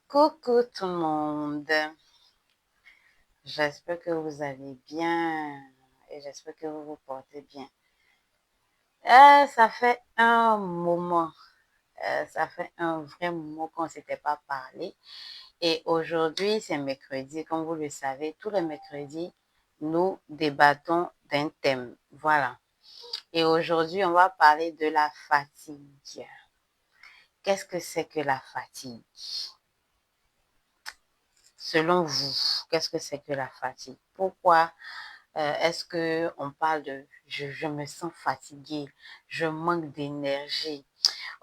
Coucou tout le monde, j'espère que vous allez bien et j'espère que vous vous portez bien. Ça fait un moment, ça fait un vrai moment qu'on ne s'était pas parlé et aujourd'hui c'est mercredi, comme vous le savez, tous les mercredis, nous débattons d'un thème, voilà. Et aujourd'hui, on va parler de la fatigue. Qu'est-ce que c'est que la fatigue? Selon vous, qu'est-ce que c'est que la fatigue? Pourquoi est-ce que on parle de je me sens fatiguée, je manque d'énergie,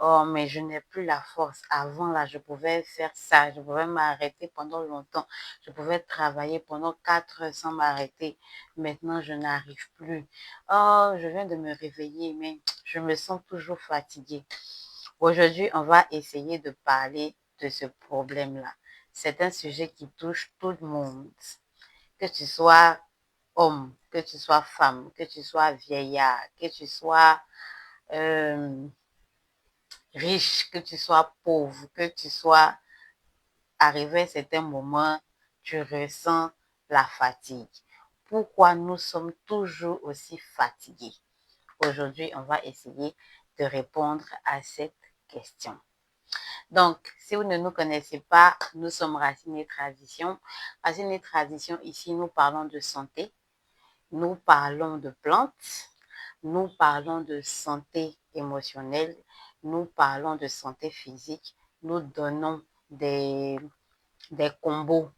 oh mais je n'ai plus la force. Avant là, je pouvais faire ça, je pouvais m'arrêter pendant longtemps, je pouvais travailler pendant 4 heures sans m'arrêter. Maintenant, je n'arrive plus. Oh, je viens de me réveiller, mais je me sens toujours fatiguée. Aujourd'hui, on va essayer de parler de ce problème-là. C'est un sujet qui touche tout le monde. Que tu sois homme, que tu sois femme, que tu sois vieillard, que tu sois euh, riche, que tu sois pauvre, que tu sois arrivé à un certain moment, tu ressens la fatigue. Pourquoi nous sommes toujours aussi fatigués? Aujourd'hui, on va essayer de répondre à cette question. Donc, si vous ne nous connaissez pas, nous sommes Racines et Traditions. Racines et Traditions, ici, nous parlons de santé, nous parlons de plantes, nous parlons de santé émotionnelle, nous parlons de santé physique, nous donnons des combos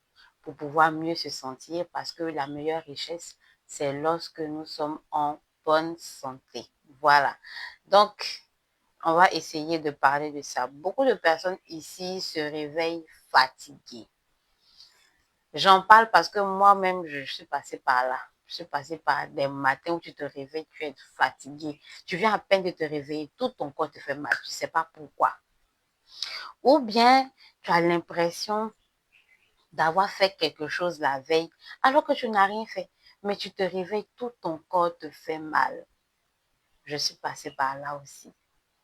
pour pouvoir mieux se sentir parce que la meilleure richesse, c'est lorsque nous sommes en bonne santé. Voilà. Donc, on va essayer de parler de ça. Beaucoup de personnes ici se réveillent fatiguées. J'en parle parce que moi-même, je suis passée par là. Je suis passée par des matins où tu te réveilles, tu es fatigué. Tu viens à peine de te réveiller, tout ton corps te fait mal. Tu ne sais pas pourquoi. Ou bien, tu as l'impression d'avoir fait quelque chose la veille alors que tu n'as rien fait. Mais tu te réveilles, tout ton corps te fait mal. Je suis passée par là aussi.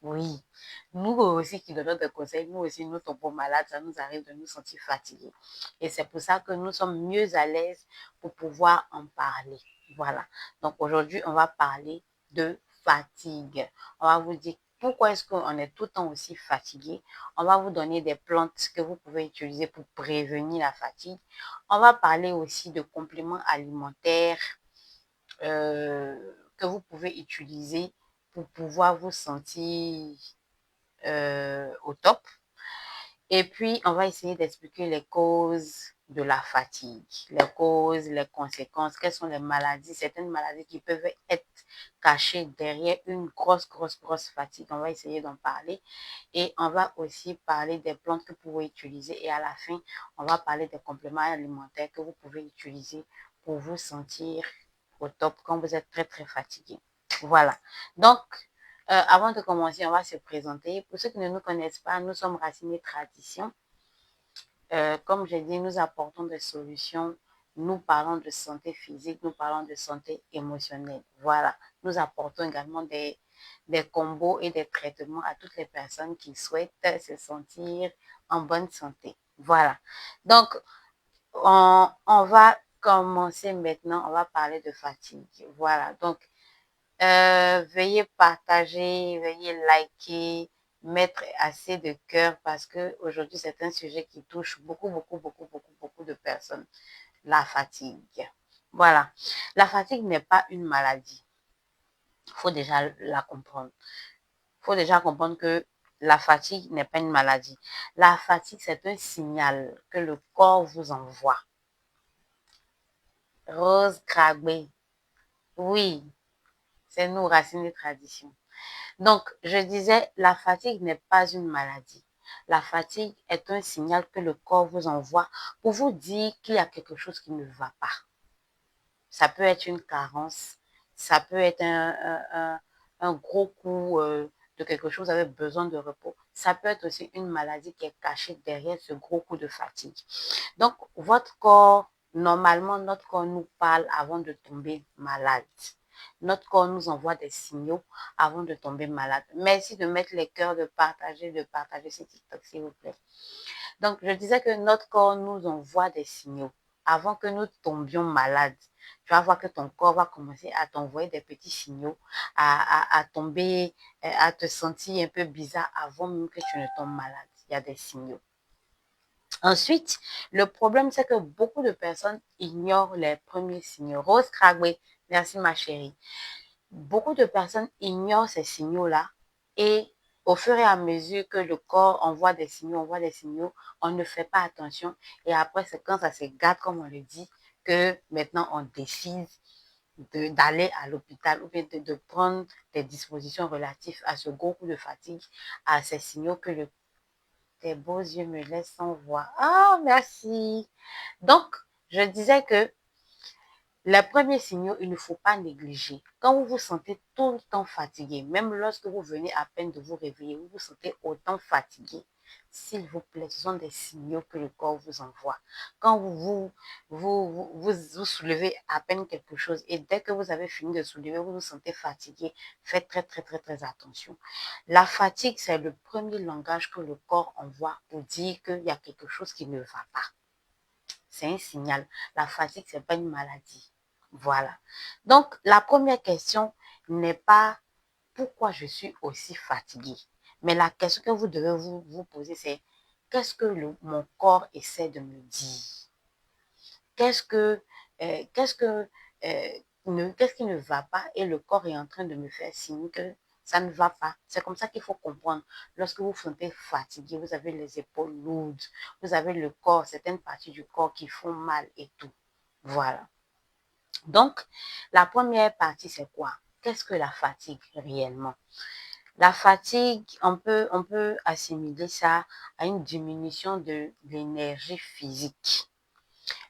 Oui, nous aussi qui donnons des conseils, nous aussi nous tombons malades, ça nous arrive de nous sentir fatigués. Et c'est pour ça que nous sommes mieux à l'aise pour pouvoir en parler. Voilà. Donc aujourd'hui, on va parler de fatigue. On va vous dire pourquoi est-ce qu'on est tout le temps aussi fatigué. On va vous donner des plantes que vous pouvez utiliser pour prévenir la fatigue. On va parler aussi de compléments alimentaires que vous pouvez utiliser pour pouvoir vous sentir au top. Et puis, on va essayer d'expliquer les causes de la fatigue, les causes, les conséquences, quelles sont les maladies, certaines maladies qui peuvent être cachées derrière une grosse fatigue. On va essayer d'en parler. Et on va aussi parler des plantes que vous pouvez utiliser. Et à la fin, on va parler des compléments alimentaires que vous pouvez utiliser pour vous sentir au top quand vous êtes très fatigué. Voilà. Donc, avant de commencer, on va se présenter. Pour ceux qui ne nous connaissent pas, nous sommes Racines et Traditions. Comme j'ai dit, nous apportons des solutions. Nous parlons de santé physique, nous parlons de santé émotionnelle. Voilà. Nous apportons également des combos et des traitements à toutes les personnes qui souhaitent se sentir en bonne santé. Voilà. Donc, on va commencer maintenant. On va parler de fatigue. Voilà. Donc, veuillez partager, veuillez liker, mettre assez de cœur parce que aujourd'hui c'est un sujet qui touche beaucoup de personnes. La fatigue. Voilà. La fatigue n'est pas une maladie. Il faut déjà la comprendre. Il faut déjà comprendre que la fatigue n'est pas une maladie. La fatigue, c'est un signal que le corps vous envoie. Rose Cragbé. Oui, c'est nous, Racines et Traditions. Donc, je disais, la fatigue n'est pas une maladie. La fatigue est un signal que le corps vous envoie pour vous dire qu'il y a quelque chose qui ne va pas. Ça peut être une carence, ça peut être un gros coup de quelque chose, vous avez besoin de repos. Ça peut être aussi une maladie qui est cachée derrière ce gros coup de fatigue. Donc, votre corps, normalement, notre corps nous parle avant de tomber malade. Notre corps nous envoie des signaux avant de tomber malade. Merci de mettre les cœurs, de partager ce TikTok, s'il vous plaît. Donc, je disais que notre corps nous envoie des signaux avant que nous tombions malades. Tu vas voir que ton corps va commencer à t'envoyer des petits signaux, à tomber, à te sentir un peu bizarre avant même que tu ne tombes malade. Il y a des signaux. Ensuite, le problème, c'est que beaucoup de personnes ignorent les premiers signaux. Rose Kragwe, merci ma chérie. Beaucoup de personnes ignorent ces signaux-là et au fur et à mesure que le corps envoie des signaux, on ne fait pas attention et après, c'est quand ça se gâte, comme on le dit, que maintenant on décide d'aller à l'hôpital ou bien de prendre des dispositions relatives à ce gros coup de fatigue, à ces signaux que tes beaux yeux me laissent sans voix. Ah, merci. Donc, je disais que les premiers signaux, il ne faut pas négliger. Quand vous vous sentez tout le temps fatigué, même lorsque vous venez à peine de vous réveiller, vous vous sentez autant fatigué, s'il vous plaît, ce sont des signaux que le corps vous envoie. Quand vous soulevez à peine quelque chose et dès que vous avez fini de soulever, vous vous sentez fatigué, faites très, très, très, très attention. La fatigue, c'est le premier langage que le corps envoie pour dire qu'il y a quelque chose qui ne va pas. C'est un signal. La fatigue, ce n'est pas une maladie. Voilà. Donc, la première question n'est pas pourquoi je suis aussi fatiguée. Mais la question que vous devez vous poser, c'est qu'est-ce que mon corps essaie de me dire? Qu'est-ce que, qu'est-ce que, qu'est-ce qui ne va pas et le corps est en train de me faire signe que ça ne va pas. C'est comme ça qu'il faut comprendre. Lorsque vous vous sentez fatigué, vous avez les épaules lourdes, vous avez le corps, certaines parties du corps qui font mal et tout. Voilà. Donc, la première partie, c'est quoi? Qu'est-ce que la fatigue réellement? La fatigue, on peut assimiler ça à une diminution de l'énergie physique.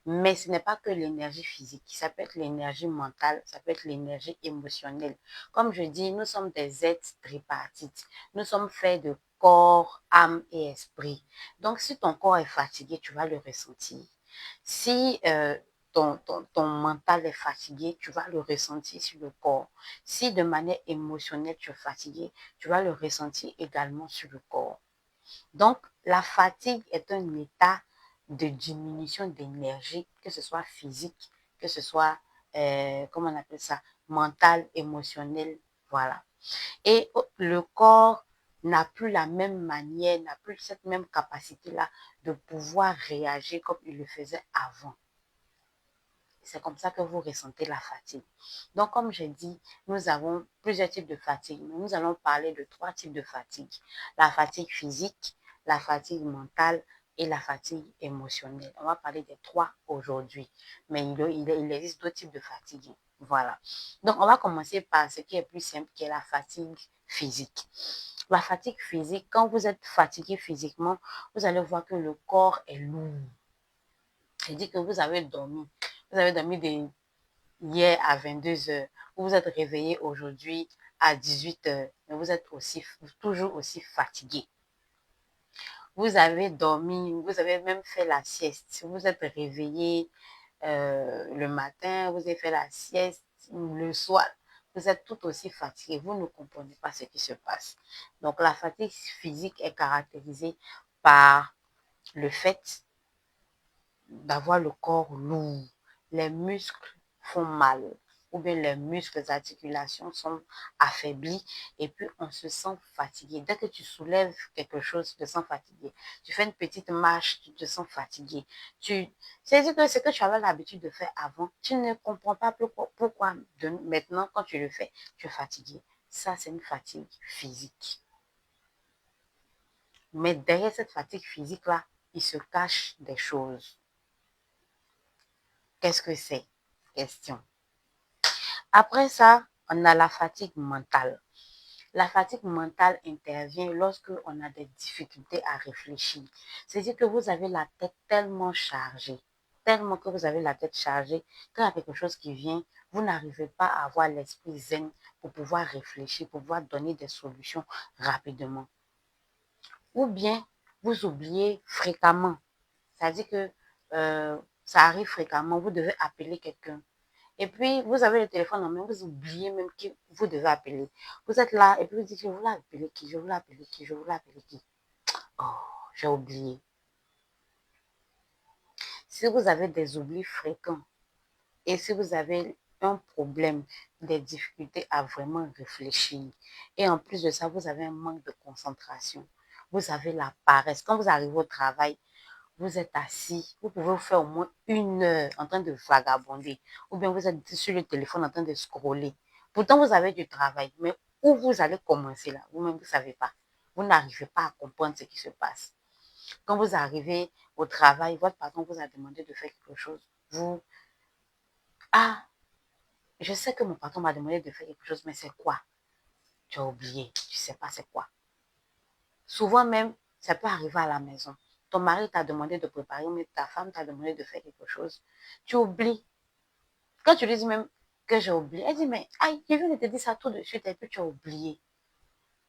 Mais ce n'est pas que l'énergie physique, ça peut être l'énergie mentale, ça peut être l'énergie émotionnelle. Comme je dis, nous sommes des êtres tripartites. Nous sommes faits de corps, âme et esprit. Donc, si ton corps est fatigué, tu vas le ressentir. Si ton mental est fatigué, tu vas le ressentir sur le corps. Si de manière émotionnelle, tu es fatigué, tu vas le ressentir également sur le corps. Donc, la fatigue est un état de diminution d'énergie, que ce soit physique, que ce soit, comment on appelle ça, mental, émotionnel, voilà. Et le corps n'a plus la même manière, n'a plus cette même capacité-là de pouvoir réagir comme il le faisait avant. C'est comme ça que vous ressentez la fatigue. Donc, comme j'ai dit, nous avons plusieurs types de fatigue, mais nous allons parler de 3 types de fatigue. La fatigue physique, la fatigue mentale et la fatigue émotionnelle. On va parler des 3 aujourd'hui, mais il existe d'autres types de fatigue. Voilà. Donc, on va commencer par ce qui est plus simple, qui est la fatigue physique. La fatigue physique, quand vous êtes fatigué physiquement, vous allez voir que le corps est lourd. C'est-à-dire que vous avez dormi. Vous avez dormi hier à 22 heures. Vous vous êtes réveillé aujourd'hui à 18 heures. Mais vous êtes toujours aussi fatigué. Vous avez dormi, vous avez même fait la sieste. Vous êtes réveillé le matin, vous avez fait la sieste le soir. Vous êtes tout aussi fatigué. Vous ne comprenez pas ce qui se passe. Donc, la fatigue physique est caractérisée par le fait d'avoir le corps lourd. Les muscles font mal ou bien les muscles, les articulations sont affaiblies et puis on se sent fatigué. Dès que tu soulèves quelque chose, tu te sens fatigué. Tu fais une petite marche, tu te sens fatigué. C'est-à-dire que ce que tu avais l'habitude de faire avant, tu ne comprends pas pourquoi maintenant, quand tu le fais, tu es fatigué. Ça, c'est une fatigue physique. Mais derrière cette fatigue physique-là, il se cache des choses. Qu'est-ce que c'est? Question. Après ça, on a la fatigue mentale. La fatigue mentale intervient lorsque on a des difficultés à réfléchir. C'est-à-dire que vous avez la tête tellement chargée, tellement que vous avez la tête chargée, quand il y a quelque chose qui vient, vous n'arrivez pas à avoir l'esprit zen pour pouvoir réfléchir, pour pouvoir donner des solutions rapidement. Ou bien, vous oubliez fréquemment. C'est-à-dire que ça arrive fréquemment, vous devez appeler quelqu'un. Et puis, vous avez le téléphone en main, vous oubliez même que vous devez appeler. Vous êtes là et puis vous dites, je voulais appeler qui, je voulais appeler qui, je voulais appeler qui. Oh, j'ai oublié. Si vous avez des oublis fréquents et si vous avez un problème, des difficultés à vraiment réfléchir, et en plus de ça, vous avez un manque de concentration, vous avez la paresse. Quand vous arrivez au travail, vous êtes assis, vous pouvez vous faire au moins 1 heure en train de vagabonder, ou bien vous êtes sur le téléphone en train de scroller. Pourtant, vous avez du travail, mais où vous allez commencer là, vous-même, vous ne savez pas. Vous n'arrivez pas à comprendre ce qui se passe. Quand vous arrivez au travail, votre patron vous a demandé de faire quelque chose. Vous, ah, je sais que mon patron m'a demandé de faire quelque chose, mais c'est quoi? Tu as oublié, tu ne sais pas c'est quoi. Souvent même, ça peut arriver à la maison. Ton mari t'a demandé de préparer, mais ta femme t'a demandé de faire quelque chose. Tu oublies. Quand tu lui dis même que j'ai oublié, elle dit, mais aïe, je viens de te dire ça tout de suite et puis tu as oublié.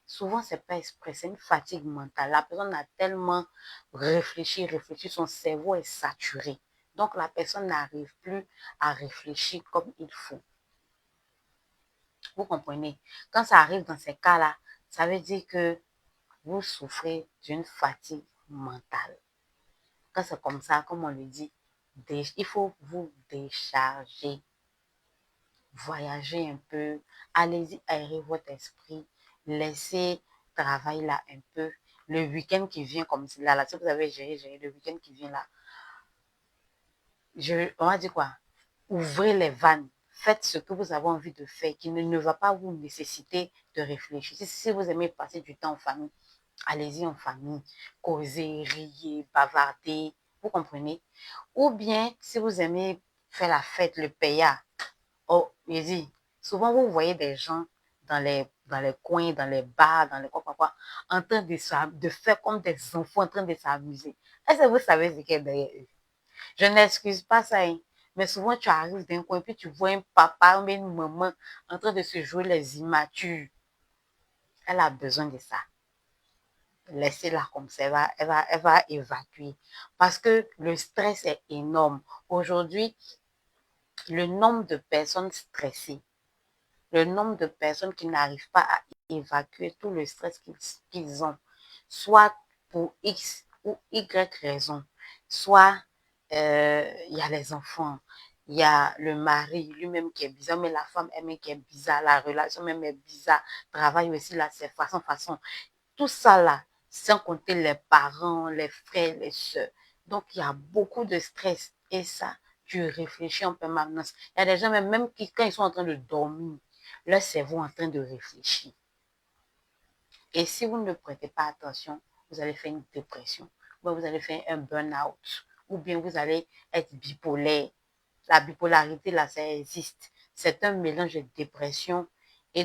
Souvent, c'est pas exprès, c'est une fatigue mentale. La personne a tellement réfléchi, son cerveau est saturé. Donc, la personne n'arrive plus à réfléchir comme il faut. Vous comprenez? Quand ça arrive dans ces cas-là, ça veut dire que vous souffrez d'une fatigue mentale. Quand c'est comme ça, comme on le dit, il faut vous décharger, voyager un peu, allez-y aérer votre esprit, laissez travailler là un peu. Le week-end qui vient comme là, si vous avez géré le week-end qui vient là, on va dire quoi? Ouvrez les vannes. Faites ce que vous avez envie de faire, qui ne va pas vous nécessiter de réfléchir. Si vous aimez passer du temps en famille, allez-y en famille, causez, riez, bavardez, vous comprenez? Ou bien, si vous aimez faire la fête, le paya, oh, je dis, souvent vous voyez des gens dans les coins, dans les bars, dans les quoi, en train de faire comme des enfants en train de s'amuser. Est-ce que vous savez ce qu'il y a derrière eux? Je n'excuse pas ça, hein, mais souvent tu arrives d'un coin, puis tu vois un papa ou une maman en train de se jouer les immatures. Elle a besoin de ça. Laissez-la comme ça, elle va évacuer. Parce que le stress est énorme. Aujourd'hui, le nombre de personnes stressées, le nombre de personnes qui n'arrivent pas à évacuer tout le stress qu'ils ont, soit pour X ou Y raison, soit il y a les enfants, il y a le mari lui-même qui est bizarre, mais la femme elle-même qui est bizarre, la relation même est bizarre, travail aussi là, c'est façon. Tout ça là, sans compter les parents, les frères, les soeurs. Donc, il y a beaucoup de stress. Et ça, tu réfléchis en permanence. Il y a des gens, même qui, quand ils sont en train de dormir, leur cerveau est en train de réfléchir. Et si vous ne prêtez pas attention, vous allez faire une dépression. Ou vous allez faire un burn-out. Ou bien vous allez être bipolaire. La bipolarité, là, ça existe. C'est un mélange de dépression et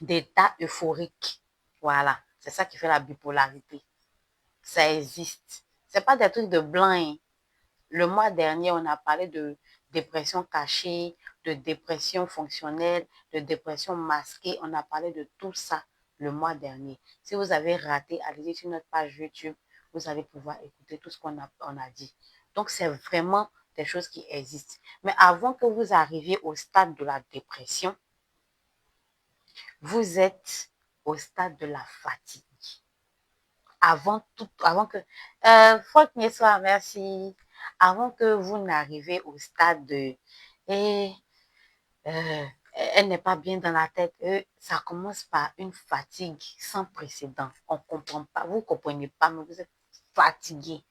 d'état euphorique. Voilà, c'est ça qui fait la bipolarité. Ça existe. C'est pas des trucs de blanc, hein. Le mois dernier, on a parlé de dépression cachée, de dépression fonctionnelle, de dépression masquée. On a parlé de tout ça le mois dernier. Si vous avez raté, allez sur notre page YouTube. Vous allez pouvoir écouter tout ce qu'on a dit. Donc, c'est vraiment des choses qui existent. Mais avant que vous arriviez au stade de la dépression, vous êtes au stade de la fatigue. Avant que, Faute Nessoir, merci. Avant que vous n'arrivez au stade de, et, elle n'est pas bien dans la tête, ça commence par une fatigue sans précédent. On ne comprend pas, vous ne comprenez pas, mais vous êtes fatigué.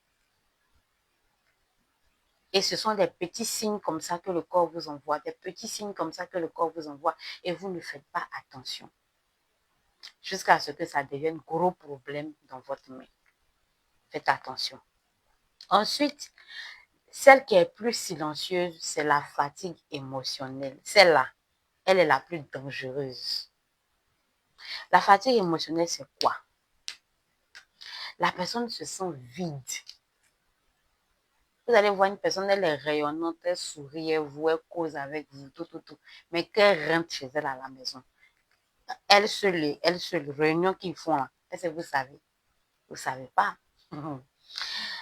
Et ce sont des petits signes comme ça que le corps vous envoie, des petits signes comme ça que le corps vous envoie, et vous ne faites pas attention. Jusqu'à ce que ça devienne gros problème dans votre main. Faites attention. Ensuite, celle qui est plus silencieuse, c'est la fatigue émotionnelle. Celle-là, elle est la plus dangereuse. La fatigue émotionnelle, c'est quoi? La personne se sent vide. Vous allez voir une personne, elle est rayonnante, elle sourit, elle cause avec vous, tout. Mais qu'elle rentre chez elle à la maison, elle seule réunion qu'ils font là, est-ce que vous savez? Vous ne savez pas.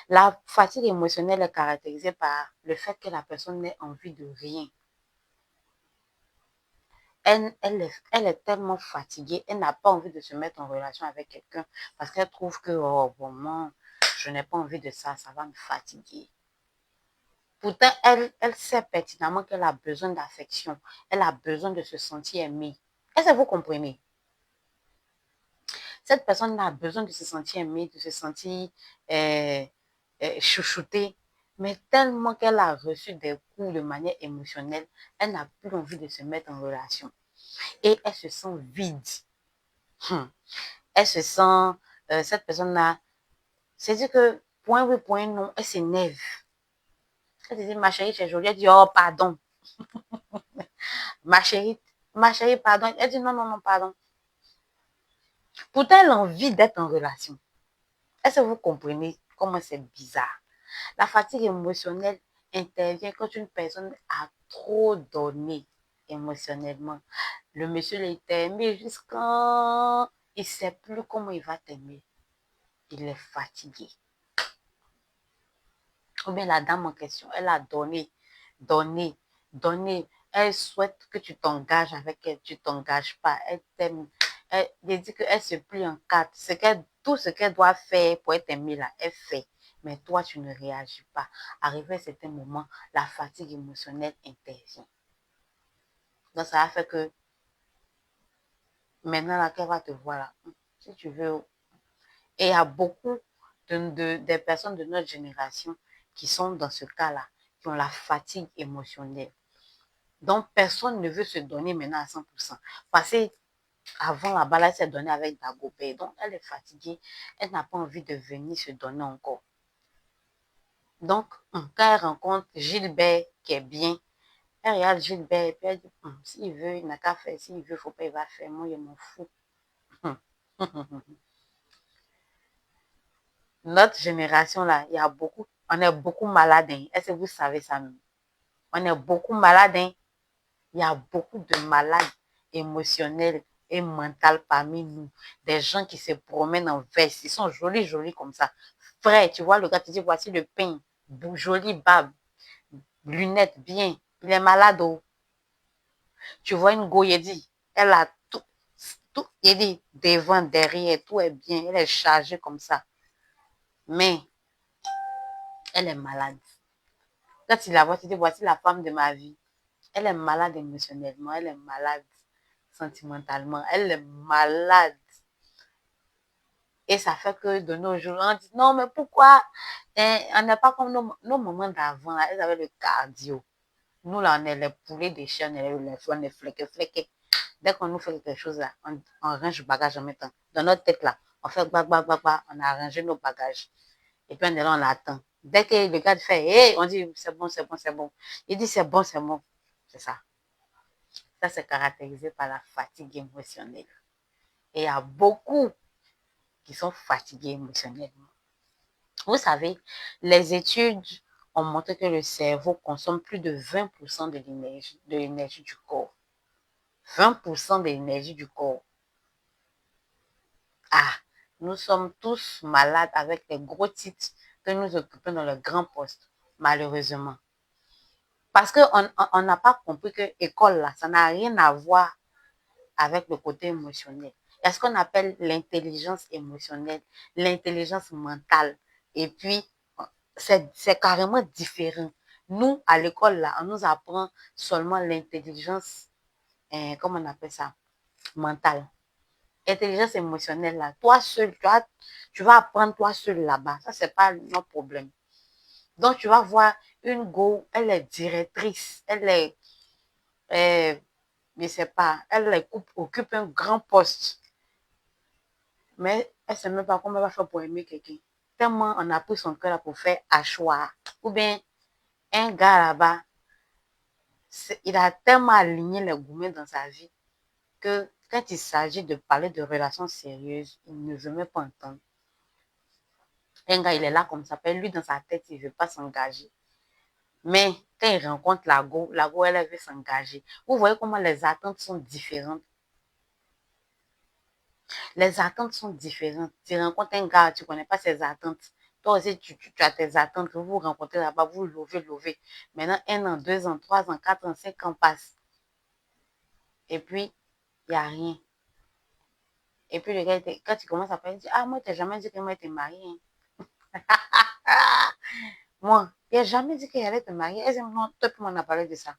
La fatigue émotionnelle est caractérisée par le fait que la personne n'ait envie de rien. Elle est tellement fatiguée, elle n'a pas envie de se mettre en relation avec quelqu'un parce qu'elle trouve que, oh, bon, non, je n'ai pas envie de ça, ça va me fatiguer. Pourtant, elle sait pertinemment qu'elle a besoin d'affection, elle a besoin de se sentir aimée. Est-ce que vous comprenez? Cette personne a besoin de se sentir aimée, de se sentir euh, chouchoutée, mais tellement qu'elle a reçu des coups de manière émotionnelle, elle n'a plus envie de se mettre en relation. Et elle se sent vide. Elle se sent, cette personne-là, c'est-à-dire que, point oui, point non, elle s'énerve. Elle te dit, ma chérie, tu es jolie. Elle dit, oh, pardon. Ma chérie, pardon. Elle dit, non, non, non, pardon. Pourtant, elle a envie d'être en relation. Est-ce que vous comprenez comment c'est bizarre? La fatigue émotionnelle intervient quand une personne a trop donné émotionnellement. Le monsieur il t'a aimé jusqu'à... Il ne sait plus comment il va t'aimer. Il est fatigué. Ou bien la dame en question, elle a donné, donné, donné. Elle souhaite que tu t'engages avec elle, tu ne t'engages pas. Elle t'aime. Elle dit qu'elle se plie en quatre. Tout ce qu'elle doit faire pour être aimée, là, elle fait. Mais toi, tu ne réagis pas. Arrivé à un certain moment, la fatigue émotionnelle intervient. Donc, ça a fait que maintenant, là, qu'elle va te voir là, si tu veux. Et il y a beaucoup des personnes de notre génération qui sont dans ce cas-là, qui ont la fatigue émotionnelle. Donc, personne ne veut se donner maintenant à 100%. Parce qu'avant, la balade s'est donnée avec Dagobert. Donc, elle est fatiguée. Elle n'a pas envie de venir se donner encore. Donc, quand elle rencontre Gilbert, qui est bien, elle regarde Gilbert et puis elle dit, s'il veut, il n'a qu'à faire. S'il veut, il ne faut pas, il va faire. Moi, je m'en fous. Notre génération, là, il y a beaucoup, on est beaucoup malades. Hein. Est-ce que vous savez ça même? On est beaucoup malades. Hein. Il y a beaucoup de malades émotionnels et mentaux parmi nous. Des gens qui se promènent en veste. Ils sont jolis, jolis comme ça. Frère, tu vois, le gars te dit, voici le pain. Jolie barbe. Lunettes, bien. Il est malade. Oh. Tu vois une go, il dit, elle a tout, tout, il dit, devant, derrière, tout est bien. Elle est chargée comme ça. Mais, elle est malade. Quand il la voit, tu dis, voici la femme de ma vie. Elle est malade émotionnellement, elle est malade sentimentalement, elle est malade. Et ça fait que de nos jours, on dit, non, mais pourquoi on n'est pas comme nos mamans d'avant, elles avaient le cardio. Nous, là, on est les poulets des chiens, on est flequés. Dès qu'on nous fait quelque chose, là, on range le bagage en même temps. Dans notre tête, là, on fait on a arrangé nos bagages. Et puis on est là, on attend. Dès que le gars fait, hey, on dit, c'est bon, c'est bon, c'est bon. Il dit, c'est bon, c'est bon. C'est ça. Ça, c'est caractérisé par la fatigue émotionnelle. Et il y a beaucoup qui sont fatigués émotionnellement. Vous savez, les études ont montré que le cerveau consomme plus de 20% de l'énergie du corps. 20% de l'énergie du corps. Ah, nous sommes tous malades avec les gros titres que nous occupons dans le grand poste, malheureusement. Parce qu'on n'a pas compris que l'école, là, ça n'a rien à voir avec le côté émotionnel. Il y a ce qu'on appelle l'intelligence émotionnelle, l'intelligence mentale. Et puis, c'est carrément différent. Nous, à l'école, là, on nous apprend seulement l'intelligence, comment on appelle ça, mentale. Intelligence émotionnelle, là, toi seul, tu vas apprendre toi seul là-bas. Ça, c'est pas notre problème. Donc, tu vas voir une go, elle est directrice, elle est, je ne sais pas, elle occupe un grand poste. Mais elle ne sait même pas comment elle va faire pour aimer quelqu'un. Tellement on a pris son cœur là pour faire hachoir. Ou bien, un gars là-bas, il a tellement aligné les gourmets dans sa vie que quand il s'agit de parler de relations sérieuses, il ne veut même pas entendre. Un gars, il est là comme ça. Lui, dans sa tête, il ne veut pas s'engager. Mais quand il rencontre la go, elle veut s'engager. Vous voyez comment les attentes sont différentes. Les attentes sont différentes. Tu rencontres un gars, tu ne connais pas ses attentes. Toi aussi, tu as tes attentes que vous vous rencontrez là-bas, vous lovez. Maintenant, 1 an, 2 ans, 3 ans, 4 ans, 5 ans passent. Et puis, il n'y a rien. Et puis, le gars, quand tu commences à parler, il dit, ah, moi, tu n'as jamais dit que moi, j'étais mariée. Ah, moi, il n'a jamais dit qu'il allait te marier. Est-ce que toi, tu m'en as parlé de ça?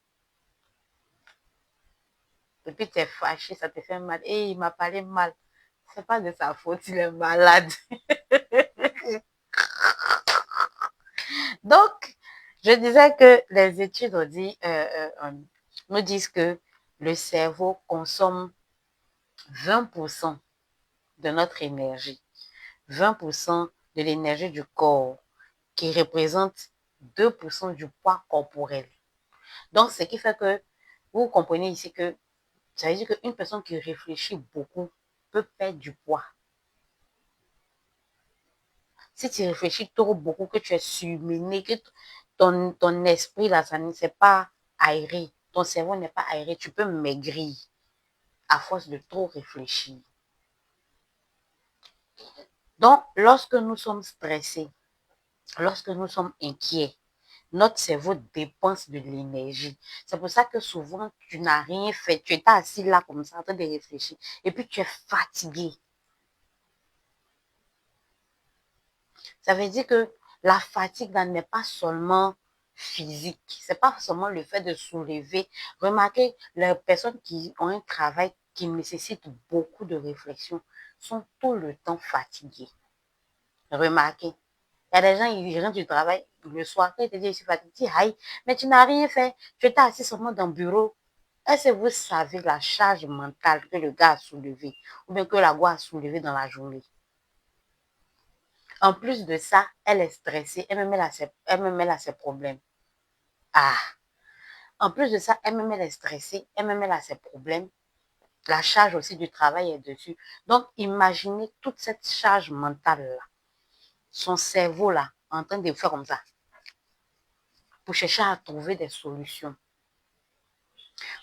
Et puis, tu es fâché, ça te fait mal. Et il m'a parlé mal. C'est pas de sa faute, il est malade. Donc, je disais que les études nous disent que le cerveau consomme 20% de notre énergie, 20% de l'énergie du corps, qui représente 2% du poids corporel. Donc, ce qui fait que vous comprenez ici que ça veut dire qu'une personne qui réfléchit beaucoup peut perdre du poids. Si tu réfléchis trop beaucoup, que tu es surmené, que ton esprit, là, ça ne s'est pas aéré, ton cerveau n'est pas aéré, tu peux maigrir à force de trop réfléchir. Donc, lorsque nous sommes stressés, lorsque nous sommes inquiets, notre cerveau dépense de l'énergie. C'est pour ça que souvent, tu n'as rien fait. Tu es assis là comme ça, en train de réfléchir. Et puis, tu es fatigué. Ça veut dire que la fatigue n'est pas seulement physique. C'est pas seulement le fait de soulever. Remarquez, les personnes qui ont un travail qui nécessite beaucoup de réflexion sont tout le temps fatiguées. Remarquez. Il y a des gens, ils rentrent du travail le soir, quand ils te disent, je suis fatigué, tu dis, aïe, mais tu n'as rien fait. Tu étais assis seulement dans le bureau. Est-ce que vous savez la charge mentale que le gars a soulevée ou bien que la go a soulevée dans la journée? En plus de ça, elle est stressée, elle me mêle à ses problèmes. Ah, en plus de ça, elle-même elle est stressée, elle-même elle a ses problèmes. La charge aussi du travail est dessus. Donc, imaginez toute cette charge mentale-là, son cerveau-là, en train de faire comme ça, pour chercher à trouver des solutions.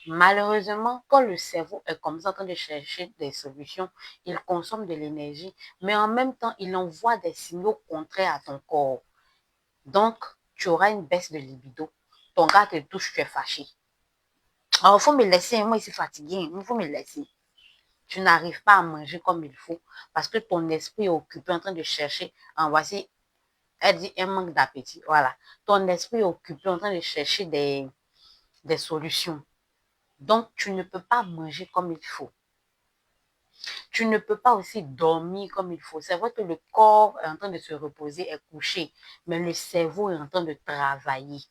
Malheureusement, quand le cerveau est comme ça en train de chercher des solutions, il consomme de l'énergie, mais en même temps, il envoie des signaux contraires à ton corps. Donc, tu auras une baisse de libido. Ton gars te touche, tu es fâché. Alors, il faut me laisser, moi, je suis fatiguée, il faut me laisser. Tu n'arrives pas à manger comme il faut parce que ton esprit est occupé en train de chercher. En voici, elle dit un manque d'appétit. Voilà. Ton esprit est occupé en train de chercher des solutions. Donc, tu ne peux pas manger comme il faut. Tu ne peux pas aussi dormir comme il faut. C'est vrai que le corps est en train de se reposer, est couché, mais le cerveau est en train de travailler.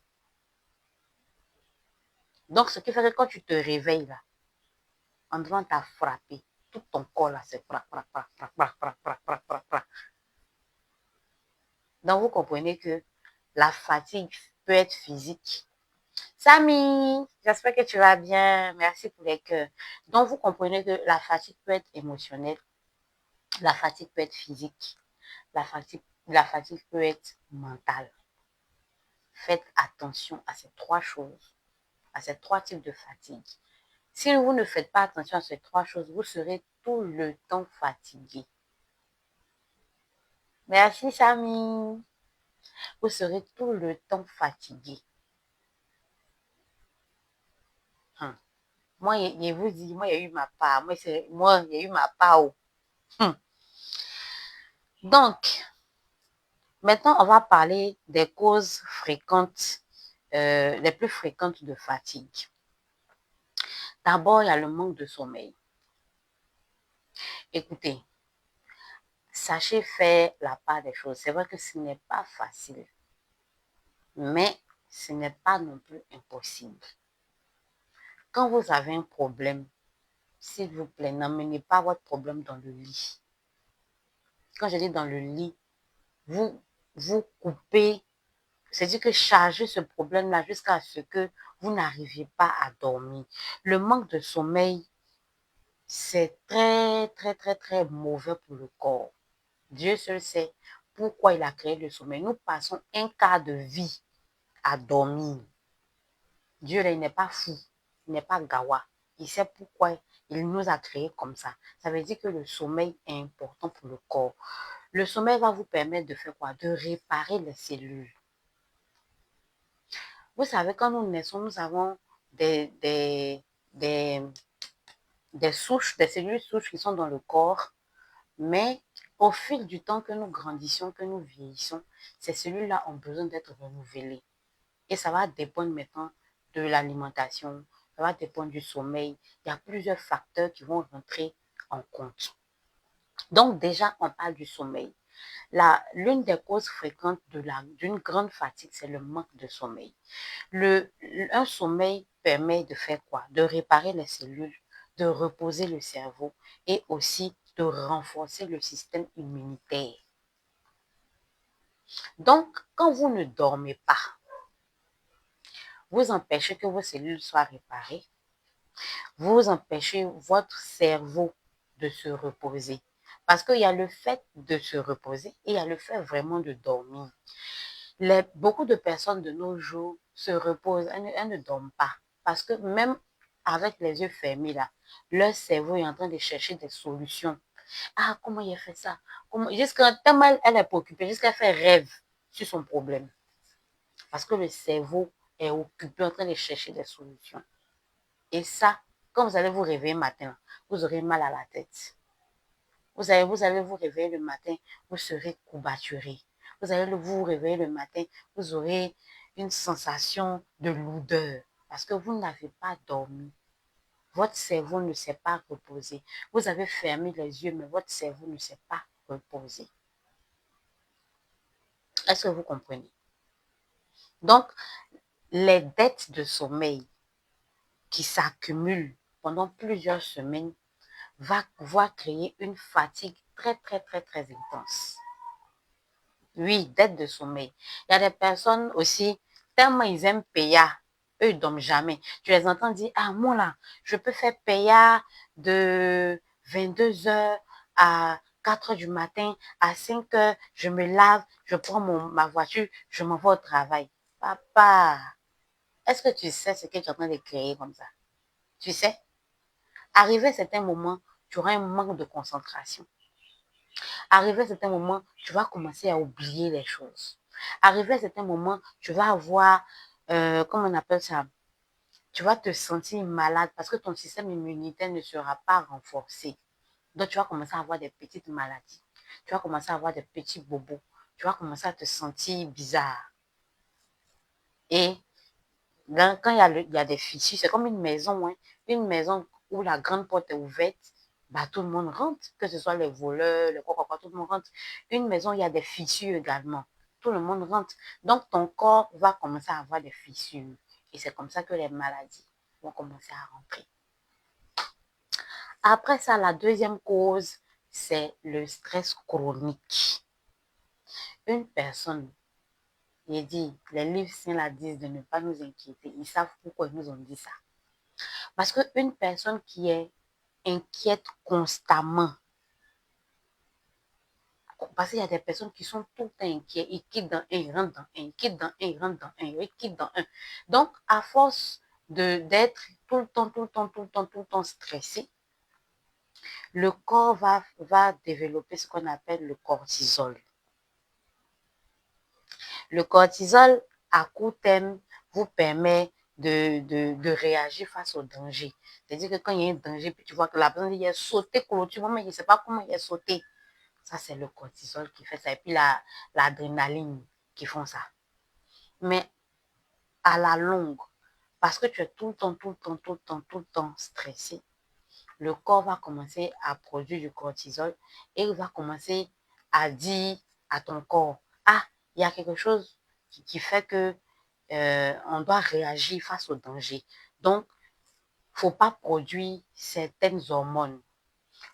Donc, ce qui fait que quand tu te réveilles là, en devant t'a frappé, tout ton corps là, c'est frappe. Donc, vous comprenez que la fatigue peut être physique. Samy, j'espère que tu vas bien. Merci pour les cœurs. Donc, vous comprenez que la fatigue peut être émotionnelle, la fatigue peut être physique, la fatigue peut être mentale. Faites attention à ces trois choses, à ces trois types de fatigue. Si vous ne faites pas attention à ces trois choses, vous serez tout le temps fatigué. Merci, Samy. Vous serez tout le temps fatigué. Moi, je vous dis, moi, il y a eu ma part. Moi, il y a eu ma part. Donc, maintenant, on va parler des causes fréquentes, les plus fréquentes de fatigue. D'abord, il y a le manque de sommeil. Écoutez, sachez faire la part des choses. C'est vrai que ce n'est pas facile, mais ce n'est pas non plus impossible. Quand vous avez un problème, s'il vous plaît, n'emmenez pas votre problème dans le lit. Quand je dis dans le lit, vous coupez, c'est-à-dire que chargez ce problème-là jusqu'à ce que vous n'arriviez pas à dormir. Le manque de sommeil, c'est très, très, très, très mauvais pour le corps. Dieu seul sait pourquoi il a créé le sommeil. Nous passons un quart de vie à dormir. Dieu, là, il n'est pas fou, il n'est pas gawa. Il sait pourquoi Il nous a créés comme ça. Ça veut dire que le sommeil est important pour le corps. Le sommeil va vous permettre de faire quoi? De réparer les cellules. Vous savez, quand nous naissons, nous avons des, des, des, des souches, des cellules souches qui sont dans le corps, mais au fil du temps que nous grandissons, que nous vieillissons, ces cellules-là ont besoin d'être renouvelées. Et ça va dépendre maintenant de l'alimentation, ça va dépendre du sommeil. Il y a plusieurs facteurs qui vont rentrer en compte. Donc déjà, on parle du sommeil. L'une des causes fréquentes d'une grande fatigue, c'est le manque de sommeil. Un sommeil permet de faire quoi? De réparer les cellules, de reposer le cerveau et aussi de renforcer le système immunitaire. Donc, quand vous ne dormez pas, vous empêchez que vos cellules soient réparées, vous empêchez votre cerveau de se reposer. Parce qu'il y a le fait de se reposer et il y a le fait vraiment de dormir. Beaucoup de personnes de nos jours se reposent, elles ne dorment pas. Parce que même avec les yeux fermés, là, leur cerveau est en train de chercher des solutions. Ah, comment il a fait ça? Tellement elle est préoccupée, jusqu'à faire rêve sur son problème. Parce que le cerveau est occupé en train de chercher des solutions. Et ça, quand vous allez vous réveiller matin, vous aurez mal à la tête. Vous allez vous réveiller le matin, vous serez courbaturé. Vous allez vous réveiller le matin, vous aurez une sensation de lourdeur parce que vous n'avez pas dormi. Votre cerveau ne s'est pas reposé. Vous avez fermé les yeux, mais votre cerveau ne s'est pas reposé. Est-ce que vous comprenez? Donc, les dettes de sommeil qui s'accumulent pendant plusieurs semaines va pouvoir créer une fatigue très, très, très, très intense. Oui, dette de sommeil. Il y a des personnes aussi, tellement ils aiment payer, eux, ils ne dorment jamais. Tu les entends dire, ah, moi là, je peux faire payer de 22h à 4h du matin, à 5h, je me lave, je prends ma voiture, je m'en vais au travail. Papa, est-ce que tu sais ce que tu es en train de créer comme ça? Tu sais? Arrivé à certains moments, tu auras un manque de concentration. Arrivé à certains moments, tu vas commencer à oublier les choses. Arrivé à certains moments, tu vas avoir, comment on appelle ça? Tu vas te sentir malade parce que ton système immunitaire ne sera pas renforcé. Donc, tu vas commencer à avoir des petites maladies. Tu vas commencer à avoir des petits bobos. Tu vas commencer à te sentir bizarre. Et quand il y a des fissures, c'est comme une maison, hein. Une maison où la grande porte est ouverte, bah, tout le monde rentre, que ce soit les voleurs, les quoi, tout le monde rentre. Une maison, il y a des fissures également. Tout le monde rentre. Donc, ton corps va commencer à avoir des fissures. Et c'est comme ça que les maladies vont commencer à rentrer. Après ça, la deuxième cause, c'est le stress chronique. Une personne, il dit, les livres saints la disent de ne pas nous inquiéter. Ils savent pourquoi ils nous ont dit ça. Parce qu'une personne qui est inquiète constamment, parce qu'il y a des personnes qui sont tout le temps inquiètes, ils quittent dans un, ils rentrent dans un, ils quittent dans un, ils rentrent dans un, ils quittent dans un. Donc, à force d'être tout le temps, tout le temps, tout le temps, tout le temps stressé, le corps va développer ce qu'on appelle le cortisol. Le cortisol, à court terme, vous permet de réagir face au danger. C'est-à-dire que quand il y a un danger, puis tu vois que la personne il a sauté, tu vois, mais je ne sais pas comment il a sauté. Ça, c'est le cortisol qui fait ça. Et puis l'adrénaline qui font ça. Mais à la longue, parce que tu es tout le temps, tout le temps, tout le temps, tout le temps stressé, le corps va commencer à produire du cortisol et il va commencer à dire à ton corps, ah, il y a quelque chose qui fait que on doit réagir face au danger. Donc, il ne faut pas produire certaines hormones.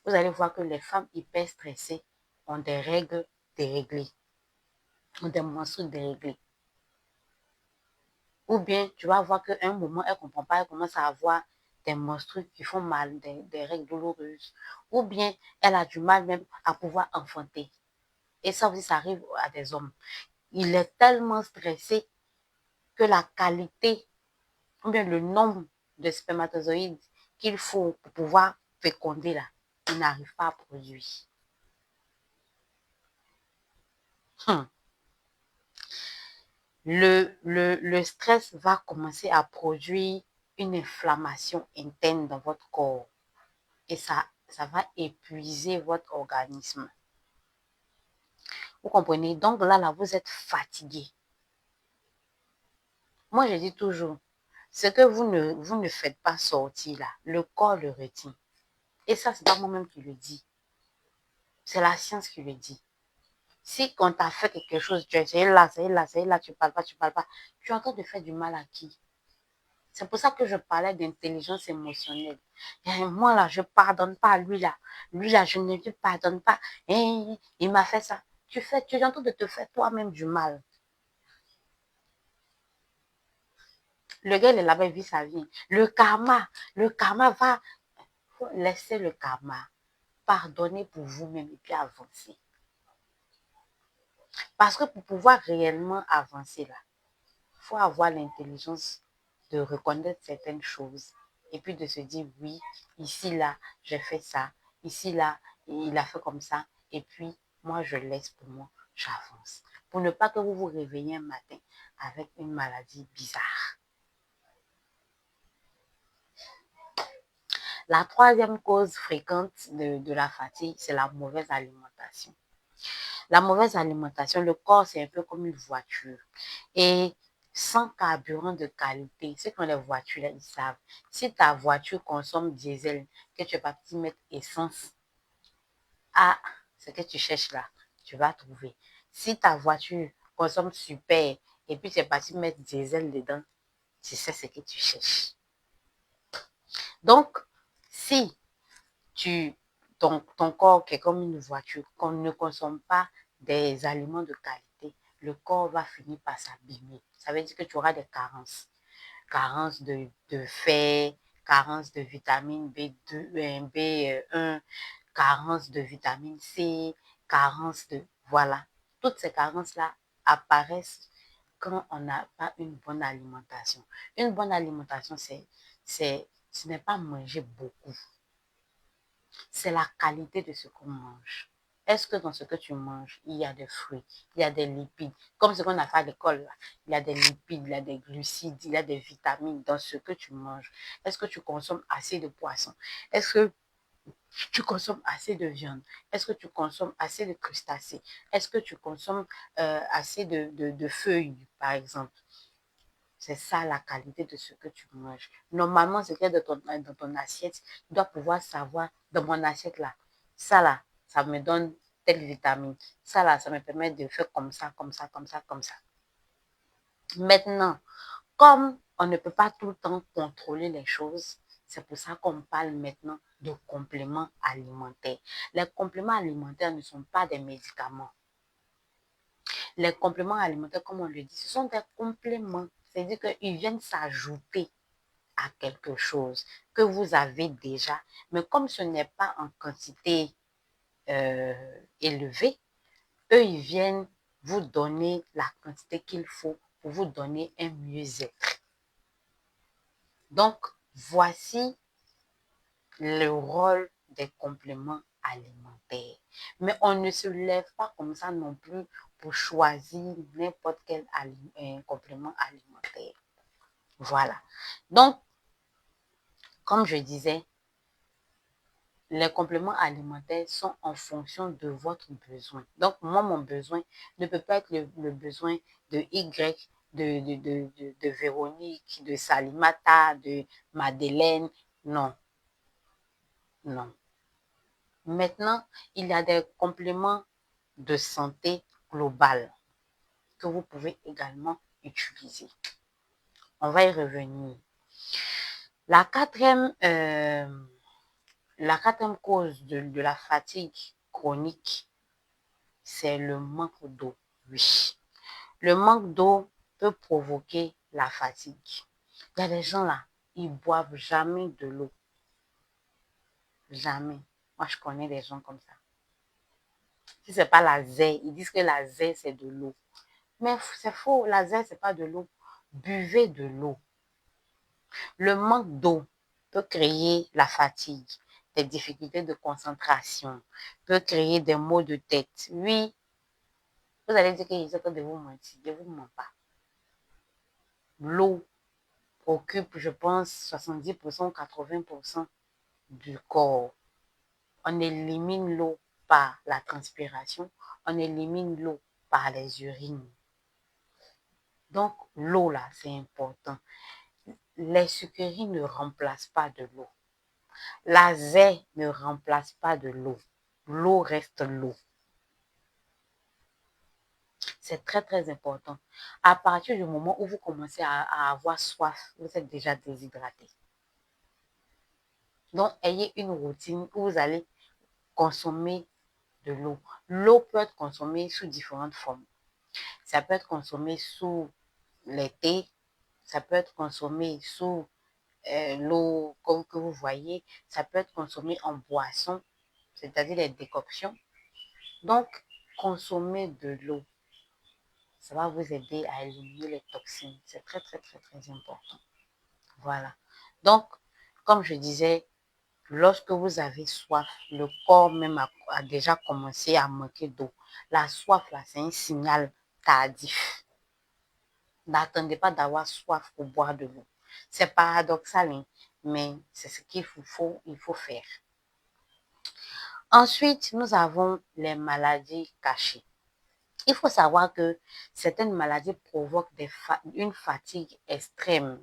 Vous allez voir que les femmes hyper stressées ont des règles déréglées, ont des menstrues déréglées. Ou bien, tu vas voir qu'à un moment, elle ne comprend pas, elle commence à avoir des menstrues qui font mal, des règles douloureuses. Ou bien, elle a du mal même à pouvoir enfanter. Et ça aussi, ça arrive à des hommes. Il est tellement stressé que la qualité, ou bien le nombre de spermatozoïdes qu'il faut pour pouvoir féconder là, il n'arrive pas à produire. Le stress va commencer à produire une inflammation interne dans votre corps et ça va épuiser votre organisme. Vous comprenez? Donc là, vous êtes fatigué. Moi, je dis toujours, ce que vous ne faites pas sortir là, le corps le retient. Et ça, c'est pas moi-même qui le dis. C'est la science qui le dit. Si quand tu as fait quelque chose, tu es là, tu parles pas, tu es en train de faire du mal à qui? C'est pour ça que je parlais d'intelligence émotionnelle. Et moi, là, je ne pardonne pas à lui, là. Lui, là, je ne lui pardonne pas. Et il m'a fait ça. Tu es en train de te faire toi-même du mal. Le gars, il est là-bas, il vit sa vie. Le karma va laisser le karma. Pardonner pour vous-même et puis avancer. Parce que pour pouvoir réellement avancer, là, il faut avoir l'intelligence de reconnaître certaines choses et puis de se dire oui, ici là, j'ai fait ça, ici là, il a fait comme ça, et puis moi je laisse pour moi, j'avance. Pour ne pas que vous vous réveillez un matin avec une maladie bizarre. La troisième cause fréquente de la fatigue, c'est la mauvaise alimentation. La mauvaise alimentation, le corps, c'est un peu comme une voiture. Et sans carburant de qualité, ceux qui ont les voitures, là, ils savent. Si ta voiture consomme diesel, que tu es parti mettre essence, ah, ce que tu cherches là, tu vas trouver. Si ta voiture consomme super, et puis tu es parti mettre diesel dedans, tu sais ce que tu cherches. Donc, si ton corps qui est comme une voiture, qu'on ne consomme pas des aliments de qualité, le corps va finir par s'abîmer. Ça veut dire que tu auras des carences. Carence de fer, carence de vitamine B2, B1, carence de vitamine C, carence de... Voilà. Toutes ces carences-là apparaissent quand on n'a pas une bonne alimentation. Une bonne alimentation, ce n'est pas manger beaucoup. C'est la qualité de ce qu'on mange. Est-ce que dans ce que tu manges, il y a des fruits, il y a des lipides, comme ce qu'on a fait à l'école, il y a des lipides, il y a des glucides, il y a des vitamines dans ce que tu manges. Est-ce que tu consommes assez de poissons? Est-ce que tu consommes assez de viande? Est-ce que tu consommes assez de crustacés? Est-ce que tu consommes assez de feuilles, par exemple? C'est ça la qualité de ce que tu manges. Normalement, ce qu'il y a dans ton assiette, tu dois pouvoir savoir, dans mon assiette là, ça me donne telle vitamine. Ça là, ça me permet de faire comme ça, comme ça, comme ça, comme ça. Maintenant, comme on ne peut pas tout le temps contrôler les choses, c'est pour ça qu'on parle maintenant de compléments alimentaires. Les compléments alimentaires ne sont pas des médicaments. Les compléments alimentaires, comme on le dit, ce sont des compléments. C'est-à-dire qu'ils viennent s'ajouter à quelque chose que vous avez déjà. Mais comme ce n'est pas en quantité élevée, eux, ils viennent vous donner la quantité qu'il faut pour vous donner un mieux-être. Donc, voici le rôle des compléments alimentaires. Mais on ne se lève pas comme ça non plus pour choisir n'importe quel complément alimentaire. Voilà. Donc, comme je disais, les compléments alimentaires sont en fonction de votre besoin. Donc, moi, mon besoin ne peut pas être le besoin de Y, de Véronique, de Salimata, de Madeleine. Non, non. Maintenant, il y a des compléments de santé globale que vous pouvez également utiliser. On va y revenir. La quatrième cause de la fatigue chronique, c'est le manque d'eau. Oui. Le manque d'eau peut provoquer la fatigue. Il y a des gens là, ils boivent jamais de l'eau. Jamais. Moi, je connais des gens comme ça. Si ce n'est pas la zèle, ils disent que la zèle, c'est de l'eau. Mais c'est faux, la zèle, ce n'est pas de l'eau. Buvez de l'eau. Le manque d'eau peut créer la fatigue. des difficultés de concentration, peut créer des maux de tête. Oui, vous allez dire qu'ils essaient de vous mentir. Je ne vous mens pas. L'eau occupe, je pense, 70% ou 80% du corps. On élimine l'eau par la transpiration, on élimine l'eau par les urines. Donc, l'eau, là, c'est important. Les sucreries ne remplacent pas de l'eau. La zé ne remplace pas de l'eau. L'eau reste l'eau. C'est très, très important. À partir du moment où vous commencez à avoir soif, vous êtes déjà déshydraté. Donc, ayez une routine où vous allez consommer de l'eau. L'eau peut être consommée sous différentes formes. Ça peut être consommé sous les thés, ça peut être consommé sous l'eau comme que vous voyez, ça peut être consommé en boisson, c'est-à-dire les décoctions. Donc, consommer de l'eau, ça va vous aider à éliminer les toxines. C'est très, très, très, très important. Voilà. Donc, comme je disais, lorsque vous avez soif, le corps même a déjà commencé à manquer d'eau. La soif, là, c'est un signal tardif. N'attendez pas d'avoir soif pour boire de l'eau. C'est paradoxal, hein, mais c'est ce il faut faire. Ensuite, nous avons les maladies cachées. Il faut savoir que certaines maladies provoquent une fatigue extrême.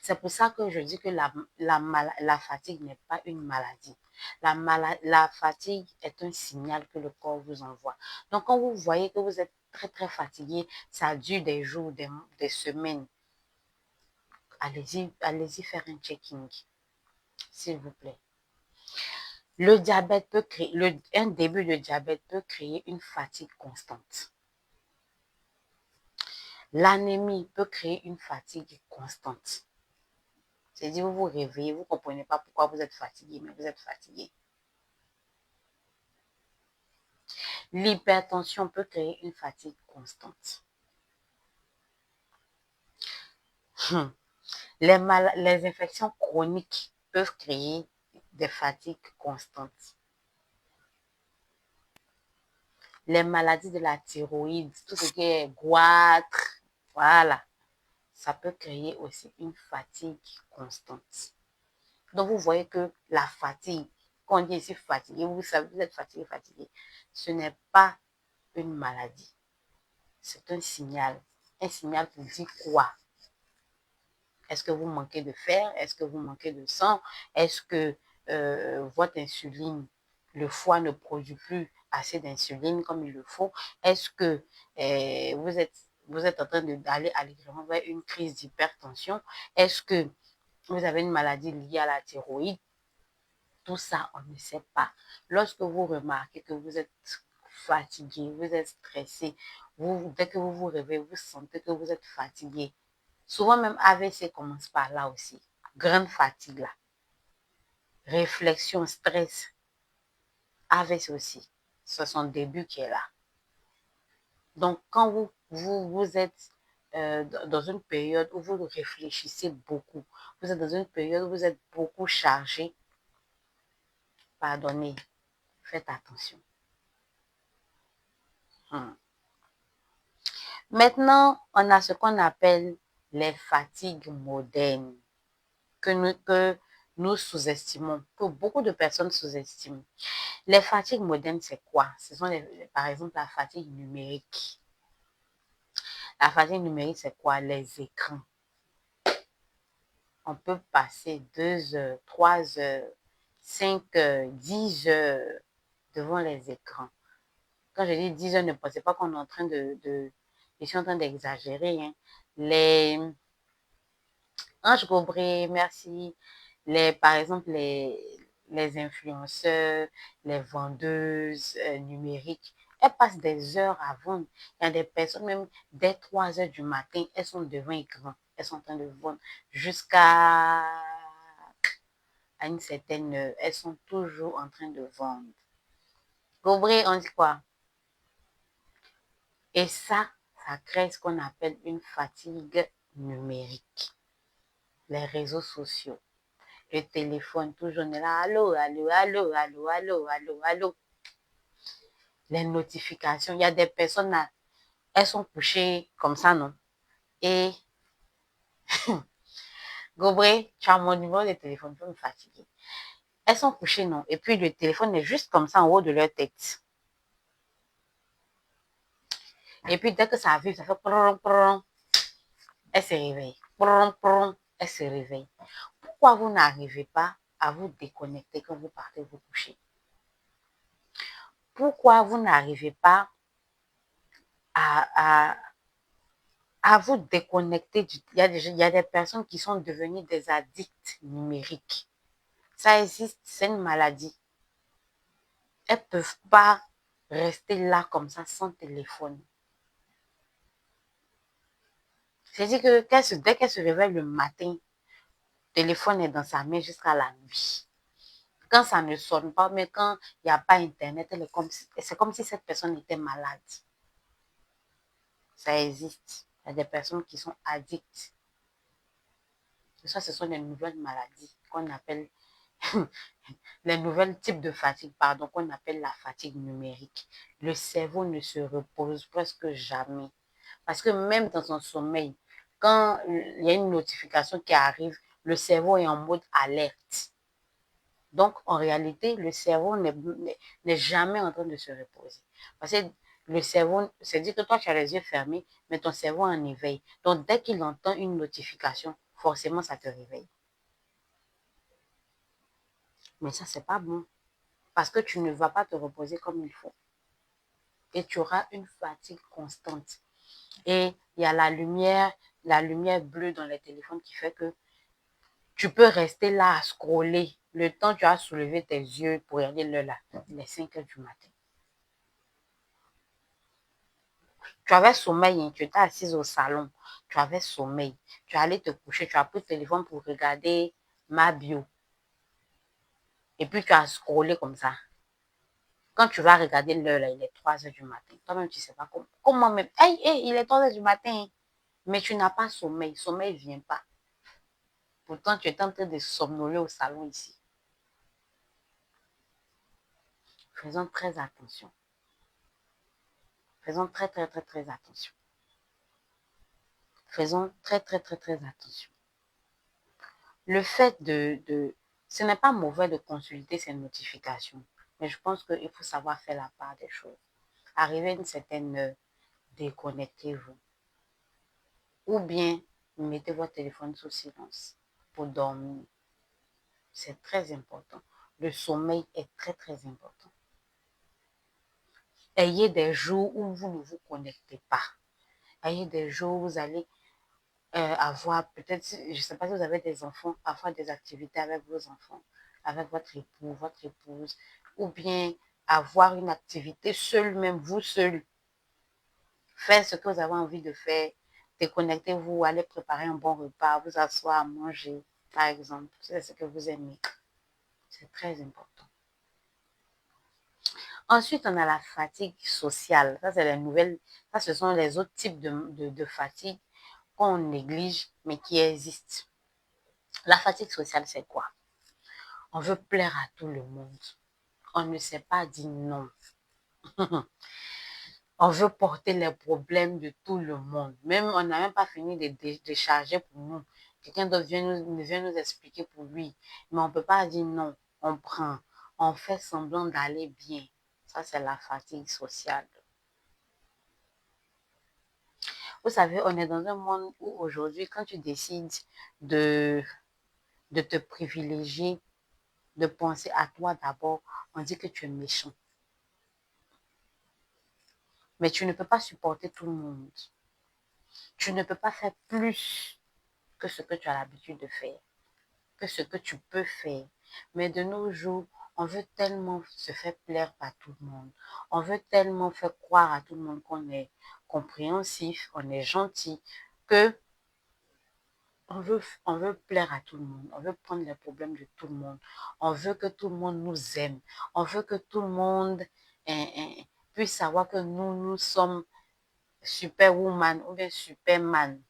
C'est pour ça que je dis que la fatigue n'est pas une maladie. La fatigue est un signal que le corps vous envoie. Donc, quand vous voyez que vous êtes très, très fatigué, ça dure des jours, des semaines, allez-y faire un checking, s'il vous plaît. Le diabète peut créer, un début de diabète peut créer une fatigue constante. L'anémie peut créer une fatigue constante. C'est-à-dire, vous vous réveillez, vous ne comprenez pas pourquoi vous êtes fatigué, mais vous êtes fatigué. L'hypertension peut créer une fatigue constante. Les infections chroniques peuvent créer des fatigues constantes. Les maladies de la thyroïde, tout ce qui est goitre, voilà, ça peut créer aussi une fatigue constante. Donc, vous voyez que la fatigue, quand on dit ici fatigué, vous savez, vous êtes fatigué, ce n'est pas une maladie. C'est un signal. Un signal pour dire quoi? Est-ce que vous manquez de fer? Est-ce que vous manquez de sang? Est-ce que votre insuline, le foie ne produit plus assez d'insuline comme il le faut? Est-ce que vous êtes en train d'aller allègrement vers une crise d'hypertension? Est-ce que vous avez une maladie liée à la thyroïde? Tout ça, on ne sait pas. Lorsque vous remarquez que vous êtes fatigué, vous êtes stressé, dès que vous vous réveillez, vous sentez que vous êtes fatigué. Souvent même AVC commence par là aussi. Grande fatigue là. Réflexion, stress. AVC aussi. C'est son début qui est là. Donc quand vous êtes dans une période où vous réfléchissez beaucoup, vous êtes dans une période où vous êtes beaucoup chargé, pardonnez, faites attention. Maintenant, on a ce qu'on appelle les fatigues modernes que nous sous-estimons, que beaucoup de personnes sous-estiment. Les fatigues modernes, c'est quoi? Ce sont par exemple la fatigue numérique. La fatigue numérique, c'est quoi? Les écrans. On peut passer 2 heures, 3 heures, 5 heures, 10 heures devant les écrans. Quand je dis 10 heures, ne pensez pas qu'on est en train je suis en train d'exagérer. Hein. Ange Gobré, merci. Par exemple, les influenceurs, les vendeuses numériques, elles passent des heures à vendre. Il y a des personnes, même dès 3 heures du matin, elles sont devant écran. Elles sont en train de vendre jusqu'à une certaine heure. Elles sont toujours en train de vendre. Gobré, on dit quoi? Et ça crée ce qu'on appelle une fatigue numérique. Les réseaux sociaux. Le téléphone, toujours on est là, allô, allô, allô, allô, allô, allô, allô. Les notifications, il y a des personnes là, elles sont couchées comme ça, non? Et, Gobré, tu as mon numéro de téléphone, tu peux me fatiguer. Elles sont couchées, non? Et puis le téléphone est juste comme ça en haut de leur tête. Et puis dès que ça arrive, ça fait prrrr, prrrr, elle se réveille. Prrrr, prrrr, elle se réveille. Pourquoi vous n'arrivez pas à vous déconnecter quand vous partez vous coucher? Pourquoi vous n'arrivez pas à, à vous déconnecter il y a des personnes qui sont devenues des addicts numériques. Ça existe, c'est une maladie. Elles ne peuvent pas rester là comme ça sans téléphone. C'est-à-dire que dès qu'elle se réveille le matin, le téléphone est dans sa main jusqu'à la nuit. Quand ça ne sonne pas, mais quand il n'y a pas Internet, c'est comme si cette personne était malade. Ça existe. Il y a des personnes qui sont addictes. Et ça, ce sont les nouvelles maladies qu'on appelle, les nouvelles types de fatigue, pardon, qu'on appelle la fatigue numérique. Le cerveau ne se repose presque jamais. Parce que même dans son sommeil, quand il y a une notification qui arrive, le cerveau est en mode alerte. Donc, en réalité, le cerveau n'est jamais en train de se reposer. Parce que le cerveau, c'est-à-dire que toi, tu as les yeux fermés, mais ton cerveau est en éveil. Donc, dès qu'il entend une notification, forcément, ça te réveille. Mais ça, c'est pas bon. Parce que tu ne vas pas te reposer comme il faut. Et tu auras une fatigue constante. Et il y a la lumière bleue dans les téléphones qui fait que tu peux rester là à scroller. Le temps que tu as soulevé tes yeux pour regarder l'heure là, il est 5 heures du matin. Tu avais sommeil, hein, tu étais assise au salon, tu avais sommeil. Tu allais te coucher, tu as pris le téléphone pour regarder ma bio. Et puis tu as scrollé comme ça. Quand tu vas regarder l'heure, là, il est 3 heures du matin. Toi-même, tu ne sais pas comment même. Hey, hey, il est 3 heures du matin. Mais tu n'as pas sommeil. Sommeil ne vient pas. Pourtant, tu es en train de somnoler au salon ici. Faisons très attention. Faisons très, très, très, très attention. Faisons très, très, très, très attention. Le fait ce n'est pas mauvais de consulter ces notifications, mais je pense qu'il faut savoir faire la part des choses. Arrivez à une certaine heure, déconnectez-vous. Ou bien, mettez votre téléphone sous silence pour dormir. C'est très important. Le sommeil est très, très important. Ayez des jours où vous ne vous connectez pas. Ayez des jours où vous allez avoir, peut-être, je ne sais pas si vous avez des enfants, avoir des activités avec vos enfants, avec votre époux, votre épouse, ou bien avoir une activité seul, même vous seul. Faire ce que vous avez envie de faire, déconnectez-vous, allez préparer un bon repas, vous asseoir à manger, par exemple. C'est ce que vous aimez. C'est très important. Ensuite, on a la fatigue sociale. Ça, c'est les nouvelles. Ça, ce sont les autres types de fatigue qu'on néglige, mais qui existent. La fatigue sociale, c'est quoi? On veut plaire à tout le monde. On ne sait pas dire non. On veut porter les problèmes de tout le monde. Même, on n'a même pas fini de décharger pour nous. Quelqu'un d'autre vient nous expliquer pour lui. Mais on ne peut pas dire non. On prend. On fait semblant d'aller bien. Ça, c'est la fatigue sociale. Vous savez, on est dans un monde où aujourd'hui, quand tu décides de, de te privilégier, de penser à toi d'abord, on dit que tu es méchant. Mais tu ne peux pas supporter tout le monde. Tu ne peux pas faire plus que ce que tu as l'habitude de faire, que ce que tu peux faire. Mais de nos jours, on veut tellement se faire plaire par tout le monde. On veut tellement faire croire à tout le monde qu'on est compréhensif, on est gentil, que on veut plaire à tout le monde. On veut prendre les problèmes de tout le monde. On veut que tout le monde nous aime. On veut que tout le monde puisse savoir que nous sommes superwoman ou bien superman.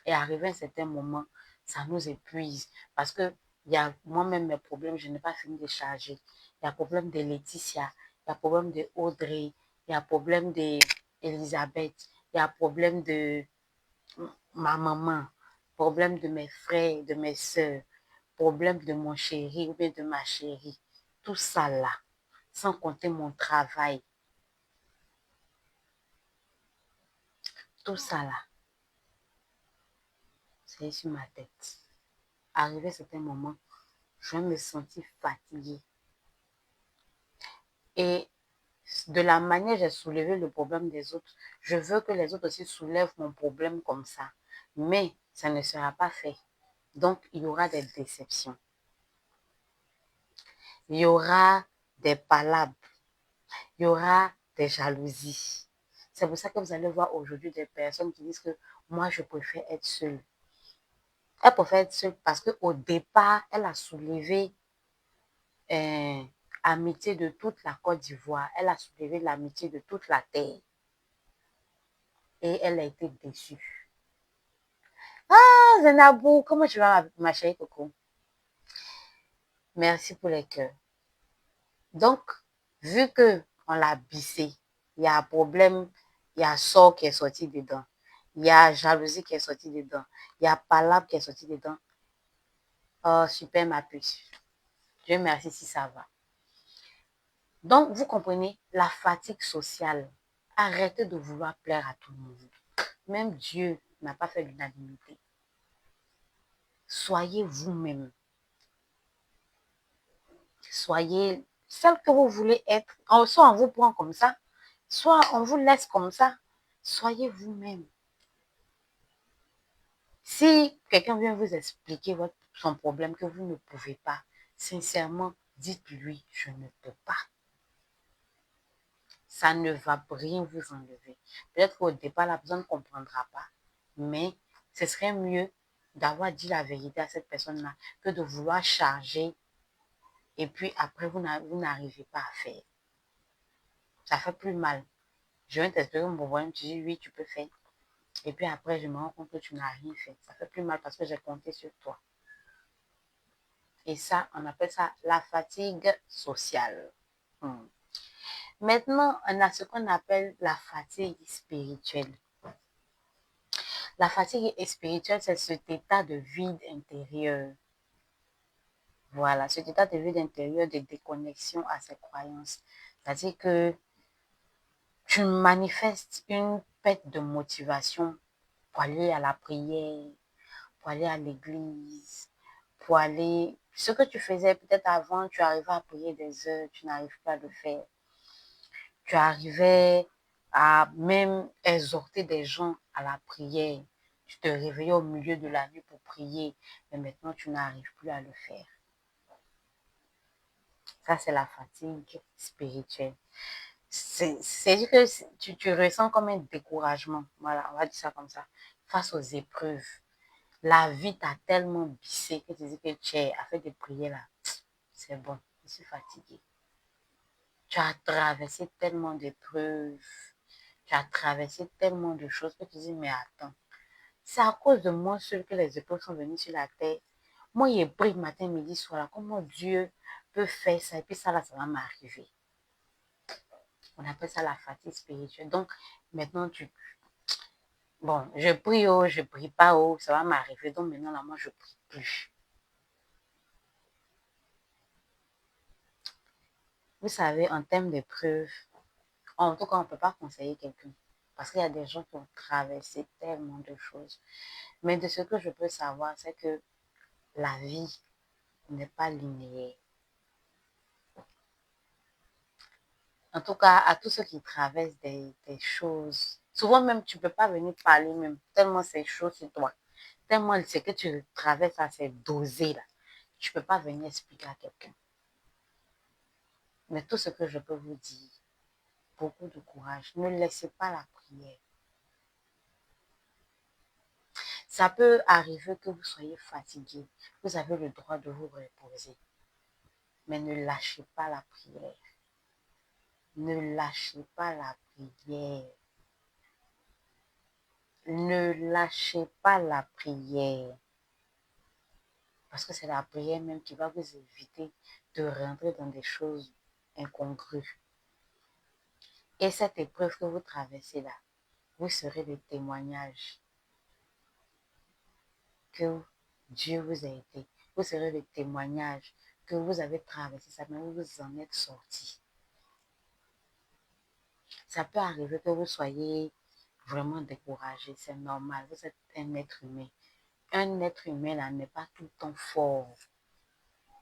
Et arrivé à un certain moment, ça nous épuise. Parce que Il y a moi-même mes problèmes, je n'ai pas fini de charger. Il y a problème de Laetitia, il y a problème de Audrey, il y a problème de Elisabeth, il y a problème de ma maman, problème de mes frères, de mes soeurs, problème de mon chéri ou bien de ma chérie. Tout ça là, sans compter mon travail, tout ça là, c'est sur ma tête. Arrivé à certains moments, je vais me sentir fatiguée. Et de la manière dont j'ai soulevé le problème des autres, je veux que les autres aussi soulèvent mon problème comme ça. Mais ça ne sera pas fait. Donc, il y aura des déceptions. Il y aura des palabres. Il y aura des jalousies. C'est pour ça que vous allez voir aujourd'hui des personnes qui disent que moi, je préfère être seule. Elle préfère être seule parce qu'au départ, elle a soulevé euh, amitié de toute la Côte d'Ivoire. Elle a soulevé l'amitié de toute la terre. Et elle a été déçue. Ah, Zenabou, comment tu vas, ma chérie Coco? Merci pour les cœurs. Donc, vu que on l'a bissé, il y a un problème, il y a sort qui est sorti dedans, il y a jalousie qui est sortie dedans, il y a palabre qui est sorti dedans. Oh, super ma puce. Dieu merci si ça va. Donc, vous comprenez, la fatigue sociale. Arrêtez de vouloir plaire à tout le monde. Même Dieu n'a pas fait l'unanimité. Soyez vous-même. Soyez celle que vous voulez être. Soit on vous prend comme ça, soit on vous laisse comme ça. Soyez vous-même. Si quelqu'un vient vous expliquer son problème que vous ne pouvez pas, sincèrement, dites-lui, je ne peux pas. Ça ne va rien vous enlever. Peut-être qu'au départ, la personne ne comprendra pas, mais ce serait mieux d'avoir dit la vérité à cette personne-là que de vouloir charger et puis après, vous n'arrivez pas à faire. Ça fait plus mal. Je viens t'expliquer mon problème, tu dis oui, tu peux faire. Et puis après, je me rends compte que tu n'as rien fait. Ça fait plus mal parce que j'ai compté sur toi. Et ça, on appelle ça la fatigue sociale. Hmm. Maintenant, on a ce qu'on appelle la fatigue spirituelle. La fatigue spirituelle, c'est cet état de vide intérieur. Voilà, cet état de vide intérieur de déconnexion à ses croyances. C'est-à-dire que tu manifestes une perte de motivation pour aller à la prière, pour aller à l'église, pour aller... Ce que tu faisais peut-être avant, tu arrivais à prier des heures, tu n'arrives pas à le faire. Tu arrivais à même exhorter des gens à la prière. Tu te réveillais au milieu de la nuit pour prier, mais maintenant tu n'arrives plus à le faire. Ça, c'est la fatigue spirituelle. C'est-à-dire que tu ressens comme un découragement. Voilà, on va dire ça comme ça. Face aux épreuves. La vie t'a tellement bissé que tu dis que tu as fait des prières là. C'est bon, je suis fatiguée. Tu as traversé tellement d'épreuves. Tu as traversé tellement de choses que tu dis, mais attends, c'est à cause de moi seul que les épreuves sont venues sur la terre. Moi, j'ai pris matin, midi, soir. Comment Dieu peut faire ça? Et puis ça, là, ça va m'arriver. On appelle ça la fatigue spirituelle. Donc, maintenant, bon, je prie haut, je prie pas haut, ça va m'arriver. Donc, maintenant, là, moi, je prie plus. Vous savez, en termes d'épreuves, en tout cas, on ne peut pas conseiller quelqu'un. Parce qu'il y a des gens qui ont traversé tellement de choses. Mais de ce que je peux savoir, c'est que la vie n'est pas linéaire. En tout cas, à tous ceux qui traversent des choses, souvent même, tu ne peux pas venir parler même, tellement c'est chaud sur toi. Tellement c'est que tu traverses à ces dosés là. Tu ne peux pas venir expliquer à quelqu'un. Mais tout ce que je peux vous dire, beaucoup de courage. Ne laissez pas la prière. Ça peut arriver que vous soyez fatigué. Vous avez le droit de vous reposer. Mais ne lâchez pas la prière. Ne lâchez pas la prière. Ne lâchez pas la prière. Parce que c'est la prière même qui va vous éviter de rentrer dans des choses incongrues. Et cette épreuve que vous traversez là, vous serez le témoignage que Dieu vous a aidé. Vous serez le témoignage que vous avez traversé ça, mais vous en êtes sorti. Ça peut arriver que vous soyez vraiment découragé, c'est normal. Vous êtes un être humain. Un être humain là n'est pas tout le temps fort.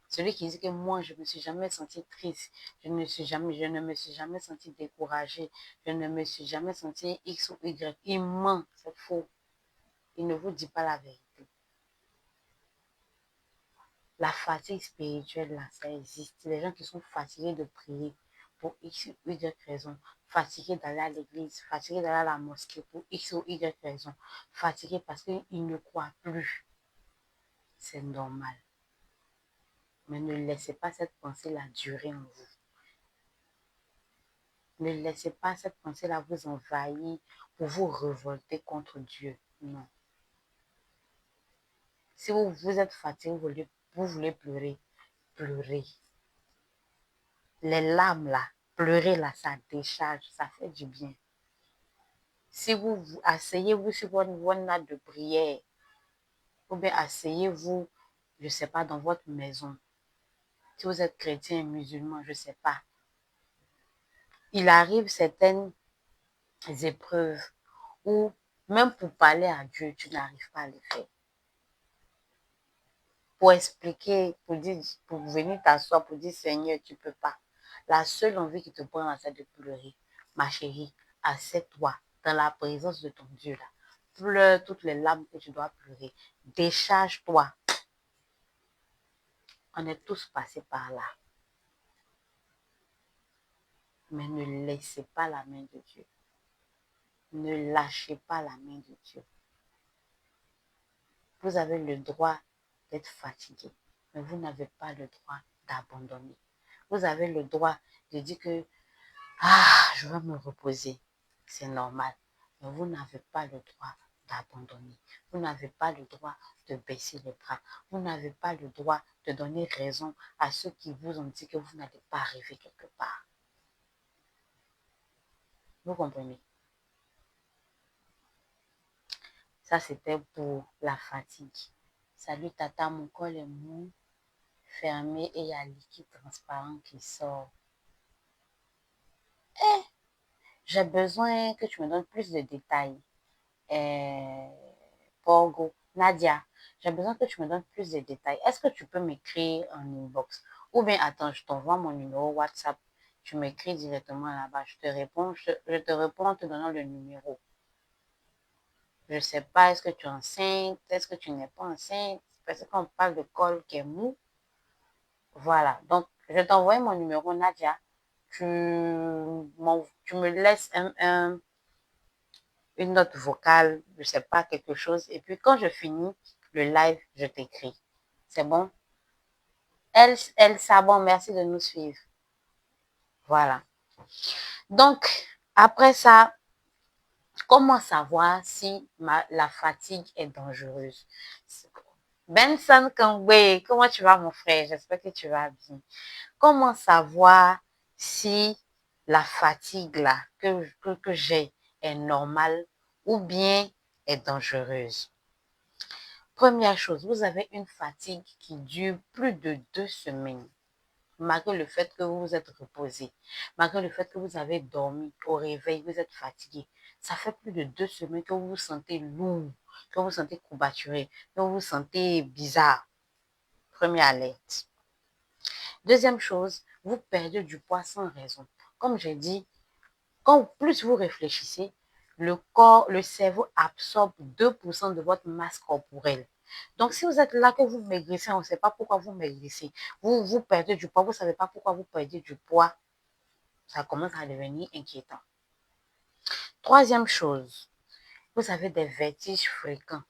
Celui qui dit que moi, je ne me suis jamais senti triste, je ne me suis jamais senti découragé, je ne me suis jamais senti X ou Y, il ment, c'est faux. Il ne vous dit pas la vérité. La fatigue spirituelle, là, ça existe. Les gens qui sont fatigués de prier pour X ou Y raison, fatigués d'aller à l'église, fatigués d'aller à la mosquée pour X ou Y raison, fatigués parce qu'ils ne croient plus. C'est normal. Mais ne laissez pas cette pensée-là durer en vous. Ne laissez pas cette pensée-là vous envahir pour vous révolter contre Dieu. Non. Si vous êtes fatigué, vous voulez pleurer, pleurez. Les larmes là, pleurer là, ça décharge, ça fait du bien. Si vous asseyez-vous sur votre natte de prière, ou bien asseyez-vous, je ne sais pas, dans votre maison. Si vous êtes chrétien, musulman, je ne sais pas. Il arrive certaines épreuves où, même pour parler à Dieu, tu n'arrives pas à le faire. Pour expliquer, pour venir t'asseoir, pour dire Seigneur, tu ne peux pas. La seule envie qui te prend, c'est de pleurer. Ma chérie, assieds-toi dans la présence de ton Dieu là. Pleure toutes les larmes que tu dois pleurer. Décharge-toi. On est tous passés par là. Mais ne laissez pas la main de Dieu. Ne lâchez pas la main de Dieu. Vous avez le droit d'être fatigué, mais vous n'avez pas le droit d'abandonner. Vous avez le droit de dire que je vais me reposer. C'est normal. Mais vous n'avez pas le droit d'abandonner. Vous n'avez pas le droit de baisser les bras. Vous n'avez pas le droit de donner raison à ceux qui vous ont dit que vous n'allez pas arriver quelque part. Vous comprenez? Ça, c'était pour la fatigue. Salut tata, mon col est mou, fermé et il y a un liquide transparent qui sort. J'ai besoin que tu me donnes plus de détails. Pogo, Nadia, j'ai besoin que tu me donnes plus de détails. Est-ce que tu peux m'écrire en inbox? Ou bien, attends, je t'envoie mon numéro WhatsApp. Tu m'écris directement là-bas. Je te réponds, je te réponds en te donnant le numéro. Je ne sais pas, est-ce que tu es enceinte? Est-ce que tu n'es pas enceinte? Parce qu'on parle de col qui est mou. Voilà. Donc, je t'envoie mon numéro, Nadia. Tu me laisses une note vocale, je ne sais pas, quelque chose. Et puis, quand je finis le live, je t'écris. C'est bon? Sabon, merci de nous suivre. Voilà. Donc, après ça, comment savoir si la fatigue est dangereuse? Benson Kangwe, comment tu vas, mon frère? J'espère que tu vas bien. Comment savoir si la fatigue là que j'ai est normale ou bien est dangereuse? Première chose, vous avez une fatigue qui dure plus de 2 semaines, malgré le fait que vous vous êtes reposé, malgré le fait que vous avez dormi au réveil, vous êtes fatigué. Ça fait plus de 2 semaines que vous vous sentez lourd, que vous vous sentez courbaturé, que vous vous sentez bizarre. Première alerte. Deuxième chose, vous perdez du poids sans raison. Comme j'ai dit, quand plus vous réfléchissez, le cerveau absorbe 2% de votre masse corporelle. Donc, si vous êtes là, que vous maigrissez, on ne sait pas pourquoi vous maigrissez. Vous perdez du poids, vous ne savez pas pourquoi vous perdez du poids. Ça commence à devenir inquiétant. Troisième chose, vous avez des vertiges fréquents.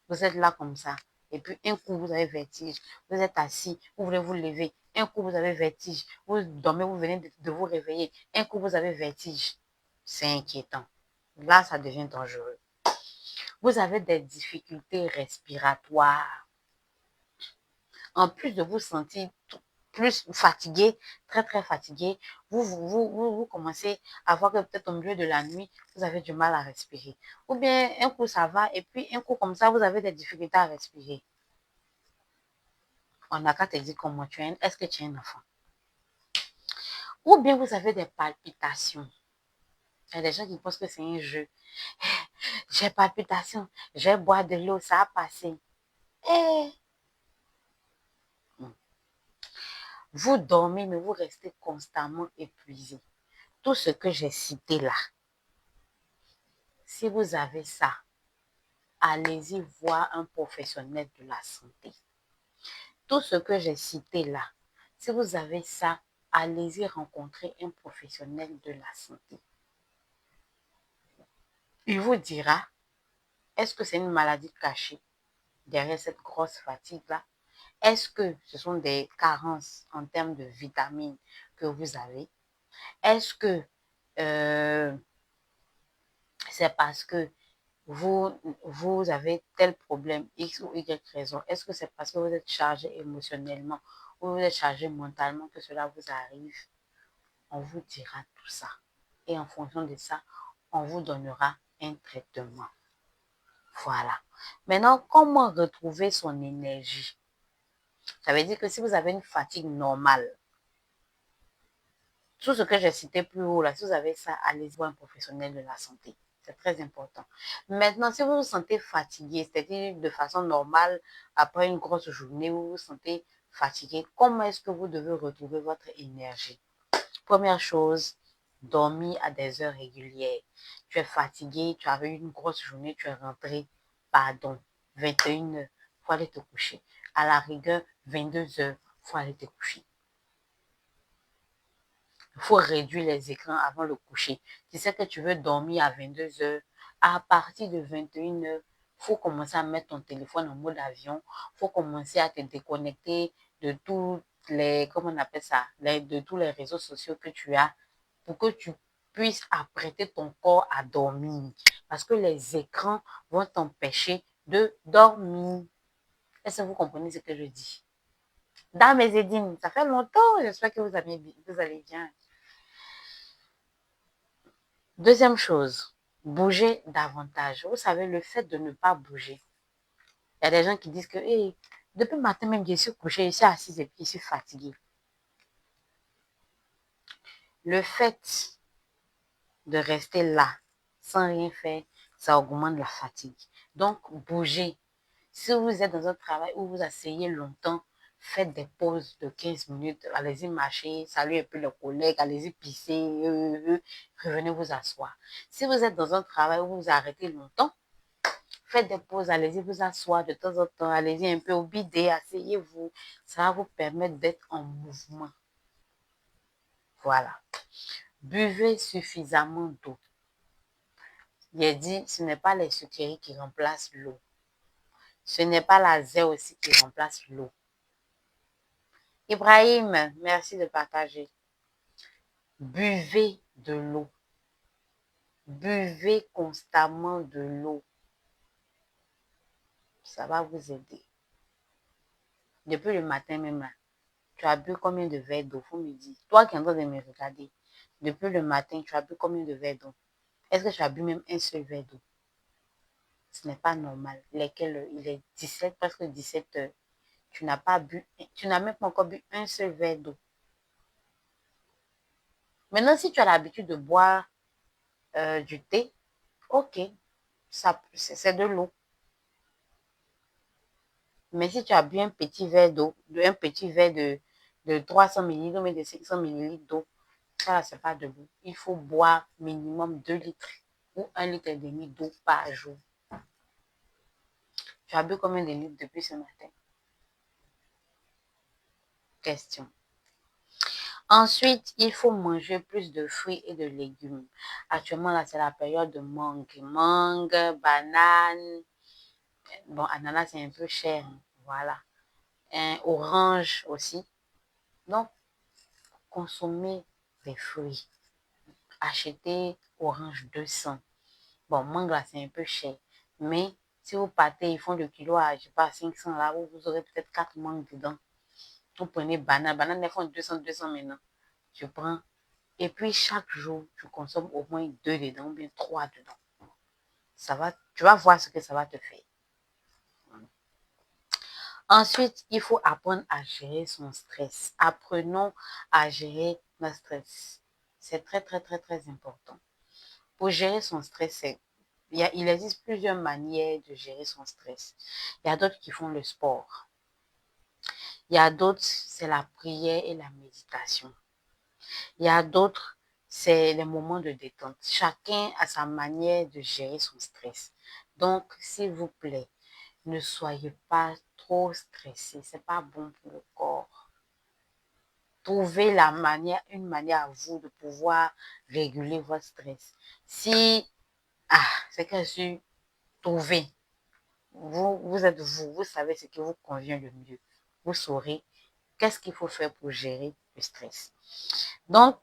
Vous êtes là comme ça. Et puis, un coup, vous avez vertige. Vous êtes assis, vous voulez vous lever. Un coup, vous avez vertige. Vous dormez, vous venez de vous réveiller. Un coup, vous avez vertige. C'est inquiétant. Là, ça devient dangereux. Vous avez des difficultés respiratoires. en plus de vous sentir plus fatigué, très très fatigué, vous commencez à voir que peut-être au milieu de la nuit, vous avez du mal à respirer. Ou bien un coup ça va et puis un coup comme ça, vous avez des difficultés à respirer. On n'a qu'à te dire comment tu es, est-ce que tu es un enfant? Ou bien vous avez des palpitations. Il y a des gens qui pensent que c'est un jeu. J'ai palpitations, je vais boire de l'eau, ça a passé. Eh, vous dormez, mais vous restez constamment épuisé. Tout ce que j'ai cité là, si vous avez ça, allez-y voir un professionnel de la santé. Tout ce que j'ai cité là, si vous avez ça, allez-y rencontrer un professionnel de la santé. Il vous dira, est-ce que c'est une maladie cachée derrière cette grosse fatigue-là? Est-ce que ce sont des carences en termes de vitamines que vous avez? Est-ce que c'est parce que vous avez tel problème, X ou Y raison? Est-ce que c'est parce que vous êtes chargé émotionnellement ou vous êtes chargé mentalement que cela vous arrive? On vous dira tout ça. Et en fonction de ça, on vous donnera un traitement. Voilà. Maintenant, comment retrouver son énergie? Ça veut dire que si vous avez une fatigue normale, tout ce que j'ai cité plus haut, là, si vous avez ça, allez voir un professionnel de la santé. C'est très important. Maintenant, si vous vous sentez fatigué, c'est-à-dire de façon normale, après une grosse journée, vous vous sentez fatigué, comment est-ce que vous devez retrouver votre énergie? Première chose, dormir à des heures régulières. Tu es fatigué, tu avais eu une grosse journée, tu es rentré, pardon, 21 heures, il faut aller te coucher. À la rigueur, 22 heures, il faut aller te coucher. Il faut réduire les écrans avant le coucher. Tu sais que tu veux dormir à 22 heures. À partir de 21 heures, il faut commencer à mettre ton téléphone en mode avion. Il faut commencer à te déconnecter de tous les, comment on appelle ça, de tous les réseaux sociaux que tu as pour que tu puisses apprêter ton corps à dormir. Parce que les écrans vont t'empêcher de dormir. Est-ce que vous comprenez ce que je dis? Dans mes édines, ça fait longtemps. J'espère que vous allez bien. Deuxième chose, bouger davantage. Vous savez, le fait de ne pas bouger. Il y a des gens qui disent que hey, depuis le matin même, je suis couchée, je suis assise et puis je suis fatiguée. Le fait de rester là, sans rien faire, ça augmente la fatigue. Donc, bougez. Si vous êtes dans un travail où vous asseyez longtemps, faites des pauses de 15 minutes. Allez-y marcher, saluez un peu les collègues, allez-y pisser, revenez vous asseoir. Si vous êtes dans un travail où vous arrêtez longtemps, faites des pauses, allez-y vous asseoir de temps en temps, allez-y un peu au bidet, asseyez-vous. Ça va vous permettre d'être en mouvement. Voilà. Buvez suffisamment d'eau. Il est dit, ce n'est pas les sucreries qui remplacent l'eau. Ce n'est pas la zé aussi qui remplace l'eau. Ibrahim, merci de partager. Buvez de l'eau. Buvez constamment de l'eau. Ça va vous aider. Depuis le matin même, là, tu as bu combien de verres d'eau? Faut me dire. Toi qui es en train de me regarder, depuis le matin, tu as bu combien de verres d'eau? Est-ce que tu as bu même un seul verre d'eau? Ce n'est pas normal. Lesquels, il est 17, presque 17 heures. Tu n'as pas bu, tu n'as même pas encore bu un seul verre d'eau. Maintenant, si tu as l'habitude de boire du thé, ok, ça, c'est de l'eau. Mais si tu as bu un petit verre d'eau, un petit verre de 300 millilitres ou de 500 millilitres d'eau, ça, c'est pas de l'eau. Il faut boire minimum 2 litres ou 1,5 litre d'eau par jour. Tu as bu combien de litres depuis ce matin? Question. Ensuite, il faut manger plus de fruits et de légumes. Actuellement, là, c'est la période de mangue. Mangue, banane. Bon, ananas, c'est un peu cher. Voilà. Orange aussi. Donc, consommez des fruits. Achetez orange 200. Bon, mangue, là, c'est un peu cher. Mais si vous partez, ils font le kilo à, je sais pas, 500 là, vous aurez peut-être 4 mangues dedans. Vous prenez banane. Banane, elles font 200 maintenant. Tu prends. Et puis, chaque jour, tu consommes au moins 2 dedans ou bien 3 dedans. Tu vas voir ce que ça va te faire. Ensuite, il faut apprendre à gérer son stress. Apprenons à gérer notre stress. C'est très, très, très, très important. Pour gérer son stress, il existe plusieurs manières de gérer son stress. Il y a d'autres qui font le sport. Il y a d'autres, c'est la prière et la méditation. Il y a d'autres, c'est les moments de détente. Chacun a sa manière de gérer son stress. Donc, s'il vous plaît, ne soyez pas trop stressé. C'est pas bon pour le corps. Trouvez une manière à vous de pouvoir réguler votre stress. Si, c'est que je trouvez. Vous êtes vous savez ce qui vous convient le mieux. Vous saurez qu'est-ce qu'il faut faire pour gérer le stress. Donc,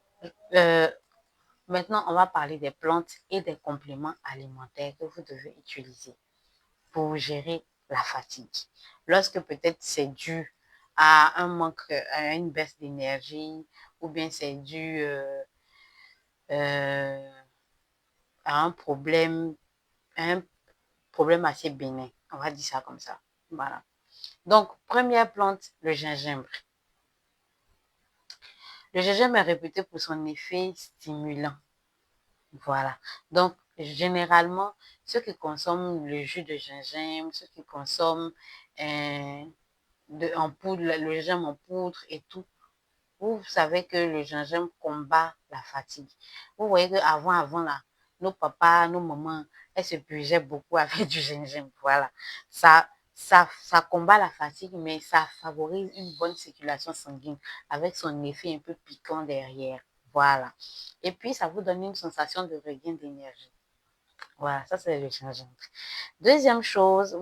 maintenant, on va parler des plantes et des compléments alimentaires que vous devez utiliser pour gérer la fatigue. Lorsque peut-être c'est dû à un manque, à une baisse d'énergie, ou bien c'est dû à un problème assez bénin. On va dire ça comme ça. Voilà. Donc, première plante, le gingembre. Le gingembre est réputé pour son effet stimulant. Voilà. Donc, généralement, ceux qui consomment le jus de gingembre, ceux qui consomment en poudre, le gingembre en poudre et tout, vous savez que le gingembre combat la fatigue. Vous voyez qu'avant là, nos papas, nos mamans, elles se purgeaient beaucoup avec du gingembre. Voilà. Ça combat la fatigue, mais ça favorise une bonne circulation sanguine avec son effet un peu piquant derrière. Voilà. Et puis, ça vous donne une sensation de regain d'énergie. Voilà, ça c'est le gingembre. Deuxième chose,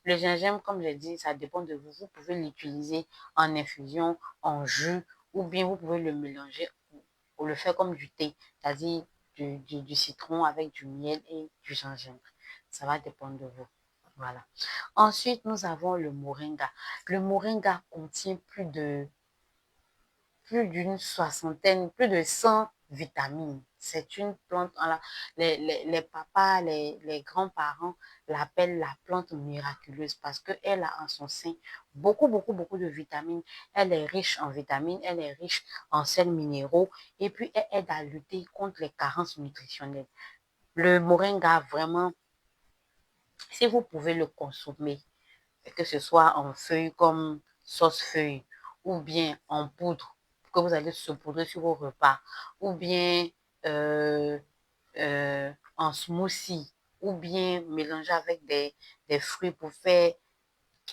le gingembre, comme j'ai dit, ça dépend de vous. Vous pouvez l'utiliser en infusion, en jus, ou bien vous pouvez le mélanger ou le faire comme du thé, c'est-à-dire du citron avec du miel et du gingembre. Ça va dépendre de vous. Voilà. Ensuite, nous avons le moringa. Le moringa contient plus d'une soixantaine, plus de 100 vitamines. C'est une plante, les papas, les grands-parents l'appellent la plante miraculeuse parce qu'elle a en son sein beaucoup, beaucoup, beaucoup de vitamines. Elle est riche en vitamines, elle est riche en sels minéraux et puis elle aide à lutter contre les carences nutritionnelles. Le moringa, vraiment, si vous pouvez le consommer, que ce soit en feuille comme sauce feuille ou bien en poudre que vous allez saupoudrer sur vos repas ou bien euh, en smoothie ou bien mélanger avec des fruits pour faire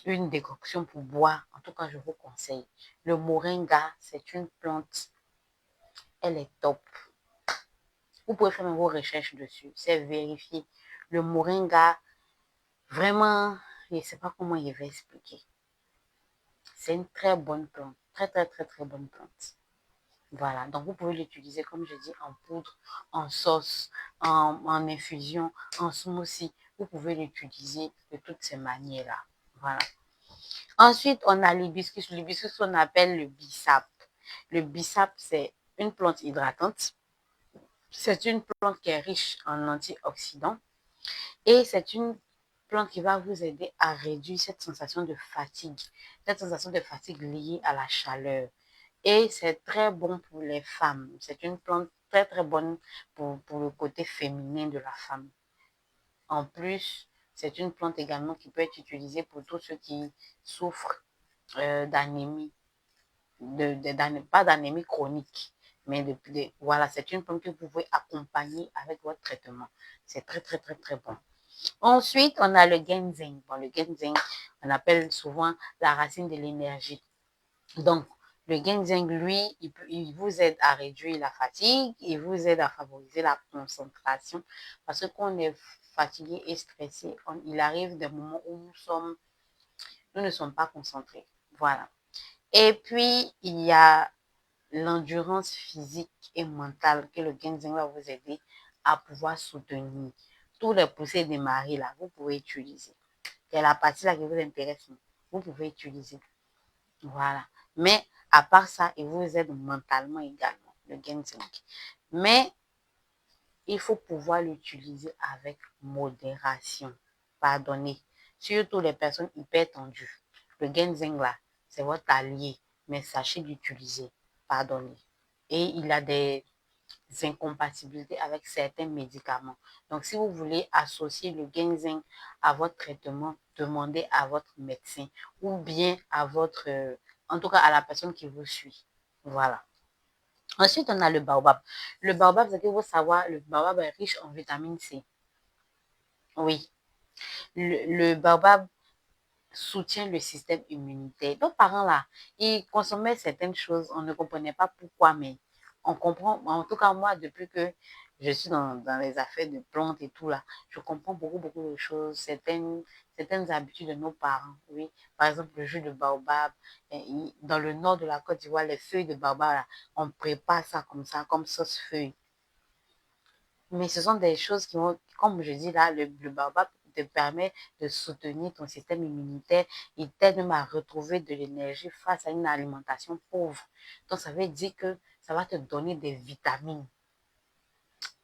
une décoction pour boire. En tout cas, je vous conseille. Le moringa, c'est une plante, elle est top. Vous pouvez faire vos recherches dessus, c'est vérifié. Le moringa, vraiment, je ne sais pas comment je vais expliquer. C'est une très bonne plante. Très, très, très, très bonne plante. Voilà. Donc, vous pouvez l'utiliser, comme je dis, en poudre, en sauce, en infusion, en smoothie. Vous pouvez l'utiliser de toutes ces manières-là. Voilà. Ensuite, on a l'hibiscus. L'hibiscus, on appelle le bissap. Le bissap, c'est une plante hydratante. C'est une plante qui est riche en antioxydants. Et c'est une plante qui va vous aider à réduire cette sensation de fatigue liée à la chaleur. Et c'est très bon pour les femmes. C'est une plante très, très bonne pour le côté féminin de la femme. En plus, c'est une plante également qui peut être utilisée pour tous ceux qui souffrent d'anémie, pas d'anémie chronique, mais voilà, c'est une plante que vous pouvez accompagner avec votre traitement. C'est très, très, très, très bon. Ensuite, on a le ginseng. Bon, le ginseng, on appelle souvent la racine de l'énergie. Donc, le ginseng, lui, il vous aide à réduire la fatigue, il vous aide à favoriser la concentration. Parce que quand on est fatigué et stressé, il arrive des moments où nous ne sommes pas concentrés. Voilà. Et puis, il y a l'endurance physique et mentale que le ginseng va vous aider à pouvoir soutenir. Tous les poussées des maris, là, vous pouvez utiliser. C'est la partie là qui vous intéresse, vous pouvez utiliser. Voilà. Mais à part ça, il vous aide mentalement également, le ginseng. Mais il faut pouvoir l'utiliser avec modération. Pardonnez. Surtout les personnes hyper tendues. Le ginseng là, c'est votre allié, mais sachez l'utiliser. Pardonnez. Et il a des incompatibilités avec certains médicaments. Donc, si vous voulez associer le ginseng à votre traitement, demandez à votre médecin ou bien à votre, en tout cas à la personne qui vous suit. Voilà. Ensuite, on a le baobab. Le baobab, c'est qu'il faut savoir, le baobab est riche en vitamine C. Oui. Le baobab soutient le système immunitaire. Nos parents, là, ils consommaient certaines choses, on ne comprenait pas pourquoi, mais on comprend. En tout cas, moi, depuis que je suis dans les affaires de plantes et tout, là, je comprends beaucoup de choses, certaines habitudes de nos parents. Oui. Par exemple, le jus de baobab. Dans le nord de la Côte d'Ivoire, les feuilles de baobab, là, on prépare ça, comme sauce feuille. Mais ce sont des choses qui vont, comme je dis là, le baobab te permet de soutenir ton système immunitaire. Il t'aide même à retrouver de l'énergie face à une alimentation pauvre. Donc, ça veut dire que ça va te donner des vitamines.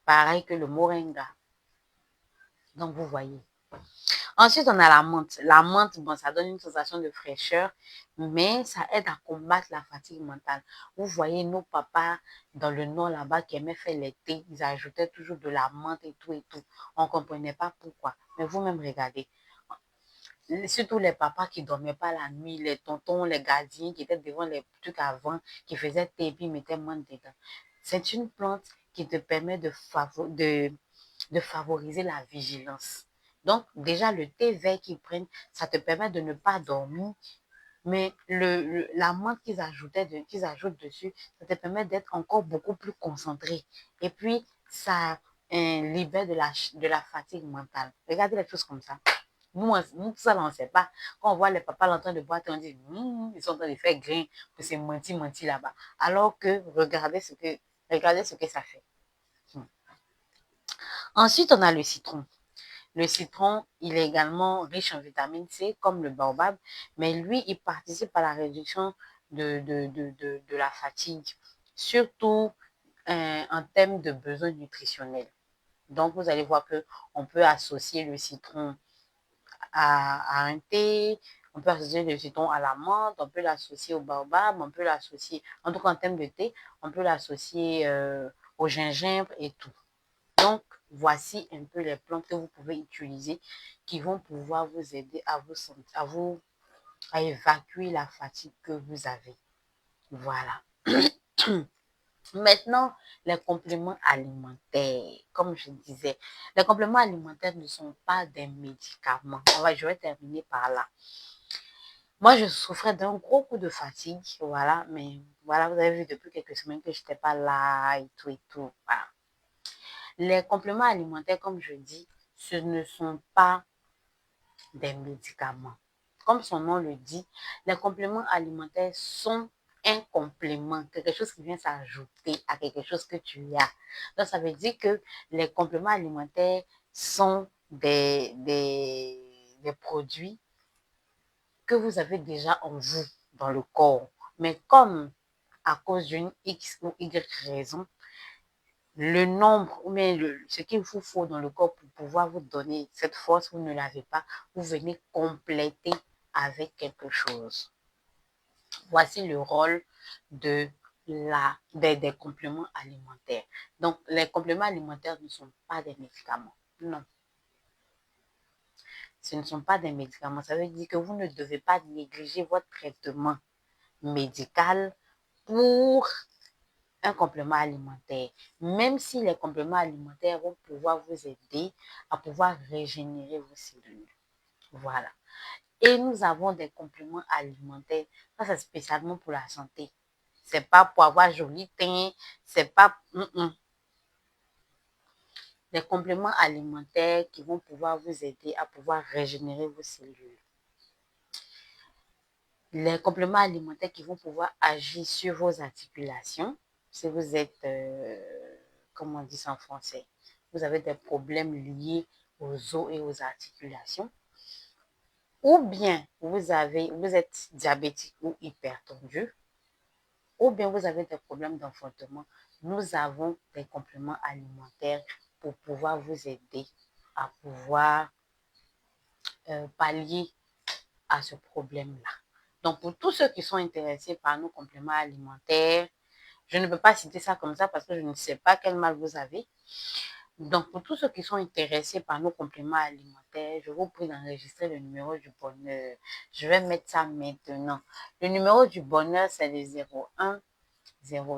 Pareil que le moringa. Donc, vous voyez. Ensuite, on a la menthe. La menthe, bon, ça donne une sensation de fraîcheur, mais ça aide à combattre la fatigue mentale. Vous voyez nos papas dans le nord là-bas qui aimaient faire les thés, ils ajoutaient toujours de la menthe et tout et tout. On ne comprenait pas pourquoi. Mais vous-même, regardez. Surtout les papas qui ne dormaient pas la nuit, les tontons, les gardiens qui étaient devant les trucs avant, qui faisaient thé et puis mettaient menthe dedans. C'est une plante qui te permet de favoriser la vigilance. Donc, déjà, le thé vert qu'ils prennent, ça te permet de ne pas dormir. Mais la menthe qu'ils ajoutent dessus, ça te permet d'être encore beaucoup plus concentré. Et puis, ça libère de la fatigue mentale. Regardez les choses comme ça. Nous tout ça, là, on ne sait pas. Quand on voit les papas là, en train de boire, on dit, ils sont en train de faire grain, que c'est menti là-bas. Alors que regardez ce que ça fait. Ensuite, on a le citron. Le citron, il est également riche en vitamine C, comme le baobab, mais lui, il participe à la réduction de la fatigue, surtout en termes de besoins nutritionnels. Donc, vous allez voir qu'on peut associer le citron à un thé, on peut associer le citron à la menthe, on peut l'associer au baobab, on peut l'associer, en tout cas en termes de thé, on peut l'associer au gingembre et tout. Donc, voici un peu les plantes que vous pouvez utiliser qui vont pouvoir vous aider à évacuer la fatigue que vous avez. Voilà. Maintenant, les compléments alimentaires. Comme je disais, les compléments alimentaires ne sont pas des médicaments. Je vais terminer par là. Moi, je souffrais d'un gros coup de fatigue, voilà, mais voilà, vous avez vu depuis quelques semaines que je n'étais pas là et tout et tout. Voilà. Les compléments alimentaires, comme je dis, ce ne sont pas des médicaments. Comme son nom le dit, les compléments alimentaires sont un complément, quelque chose qui vient s'ajouter à quelque chose que tu as. Donc, ça veut dire que les compléments alimentaires sont des produits que vous avez déjà en vous, dans le corps. Mais comme à cause d'une X ou Y raison, le nombre, ou bien ce qu'il vous faut dans le corps pour pouvoir vous donner cette force, vous ne l'avez pas, vous venez compléter avec quelque chose. Voici le rôle des compléments alimentaires. Donc, les compléments alimentaires ne sont pas des médicaments. Non. Ce ne sont pas des médicaments. Ça veut dire que vous ne devez pas négliger votre traitement médical pour un complément alimentaire, même si les compléments alimentaires vont pouvoir vous aider à pouvoir régénérer vos cellules. Voilà. Et nous avons des compléments alimentaires, ça c'est spécialement pour la santé. C'est pas pour avoir joli teint, c'est pas... Des compléments alimentaires qui vont pouvoir vous aider à pouvoir régénérer vos cellules. Les compléments alimentaires qui vont pouvoir agir sur vos articulations. Si vous êtes, comment on dit ça en français, vous avez des problèmes liés aux os et aux articulations. Ou bien vous êtes diabétique ou hypertendu. ou bien vous avez des problèmes d'enfantement, nous avons des compléments alimentaires pour pouvoir vous aider à pouvoir pallier à ce problème-là. Donc, pour tous ceux qui sont intéressés par nos compléments alimentaires, je ne peux pas citer ça comme ça parce que je ne sais pas quel mal vous avez. Donc, pour tous ceux qui sont intéressés par nos compléments alimentaires, je vous prie d'enregistrer le numéro du bonheur. Je vais mettre ça maintenant. Le numéro du bonheur, c'est le 01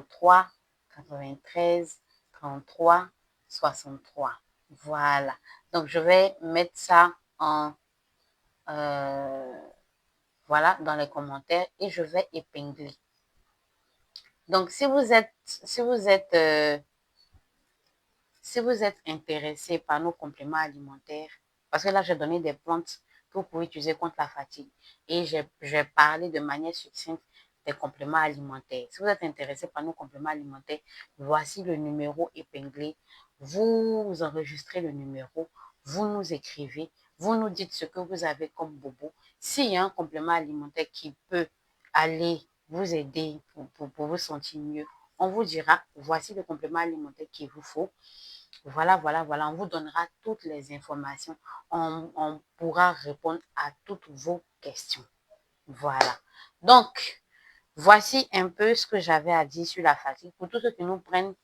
03 93 33 63. Voilà. Donc, je vais mettre ça voilà, dans les commentaires et je vais épingler. Donc, si vous êtes intéressé par nos compléments alimentaires, parce que là, j'ai donné des plantes que vous pouvez utiliser contre la fatigue et j'ai parlé de manière succincte des compléments alimentaires. Si vous êtes intéressé par nos compléments alimentaires, voici le numéro épinglé. Vous enregistrez le numéro, vous nous écrivez, vous nous dites ce que vous avez comme bobo. S'il y a un complément alimentaire qui peut aller vous aider pour vous sentir mieux, on vous dira, voici le complément alimentaire qu'il vous faut. Voilà, voilà, voilà. On vous donnera toutes les informations. On pourra répondre à toutes vos questions. Voilà. Donc, voici un peu ce que j'avais à dire sur la fatigue. Pour tous ceux qui nous prennent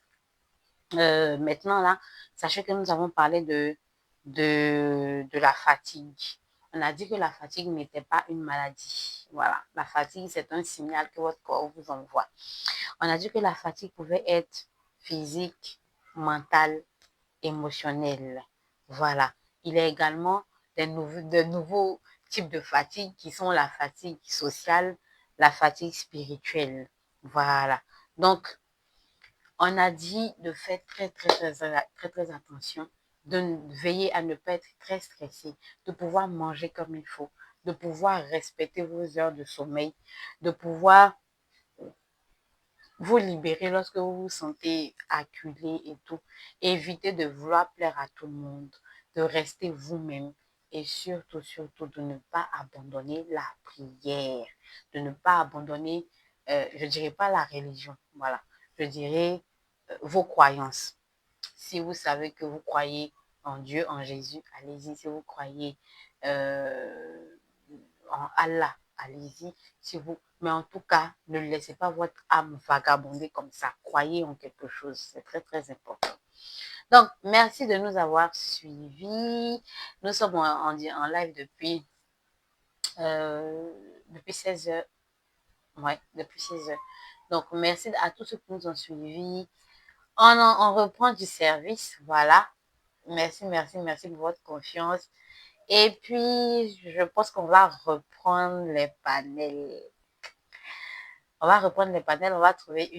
maintenant, là, sachez que nous avons parlé de la fatigue. On a dit que la fatigue n'était pas une maladie. Voilà. La fatigue, c'est un signal que votre corps vous envoie. On a dit que la fatigue pouvait être physique, mentale, émotionnelle. Voilà. Il y a également de nouveaux types de fatigue qui sont la fatigue sociale, la fatigue spirituelle. Voilà. Donc, on a dit de faire très attention, de veiller à ne pas être très stressé, de pouvoir manger comme il faut, de pouvoir respecter vos heures de sommeil, de pouvoir vous libérer lorsque vous vous sentez acculé et tout. Évitez de vouloir plaire à tout le monde, de rester vous-même et surtout, surtout, de ne pas abandonner la prière, de ne pas abandonner, je ne dirais pas la religion, voilà, je dirais vos croyances. Si vous savez que vous croyez en Dieu, en Jésus, allez-y. Si vous croyez en Allah, allez-y. Mais en tout cas, ne laissez pas votre âme vagabonder comme ça. Croyez en quelque chose. C'est très important. Donc, merci de nous avoir suivis. Nous sommes en live depuis 16 heures. Ouais, depuis 16 heures. Donc, merci à tous ceux qui nous ont suivis. On reprend du service. Voilà. Merci pour votre confiance. Et puis, je pense qu'on va reprendre les panels. On va reprendre les panels. On va trouver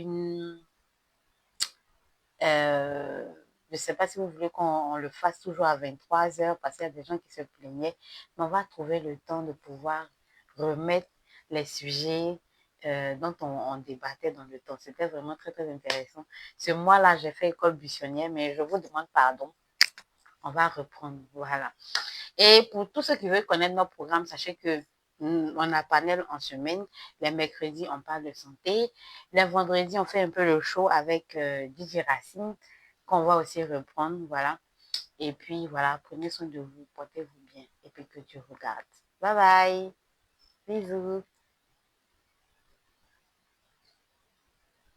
je ne sais pas si vous voulez qu'on le fasse toujours à 23 heures parce qu'il y a des gens qui se plaignaient. Mais on va trouver le temps de pouvoir remettre les sujets dont on débattait dans le temps. C'était vraiment très intéressant. Ce mois-là, j'ai fait école buissonnière, mais je vous demande pardon. On va reprendre. Voilà. Et pour tous ceux qui veulent connaître nos programmes, sachez que on a panel en semaine. Les mercredis, on parle de santé. Les vendredis, on fait un peu le show avec DJ Racine, qu'on va aussi reprendre. Voilà. Et puis, voilà, prenez soin de vous, portez-vous bien. Et puis que Dieu vous garde. Bye bye. Bisous.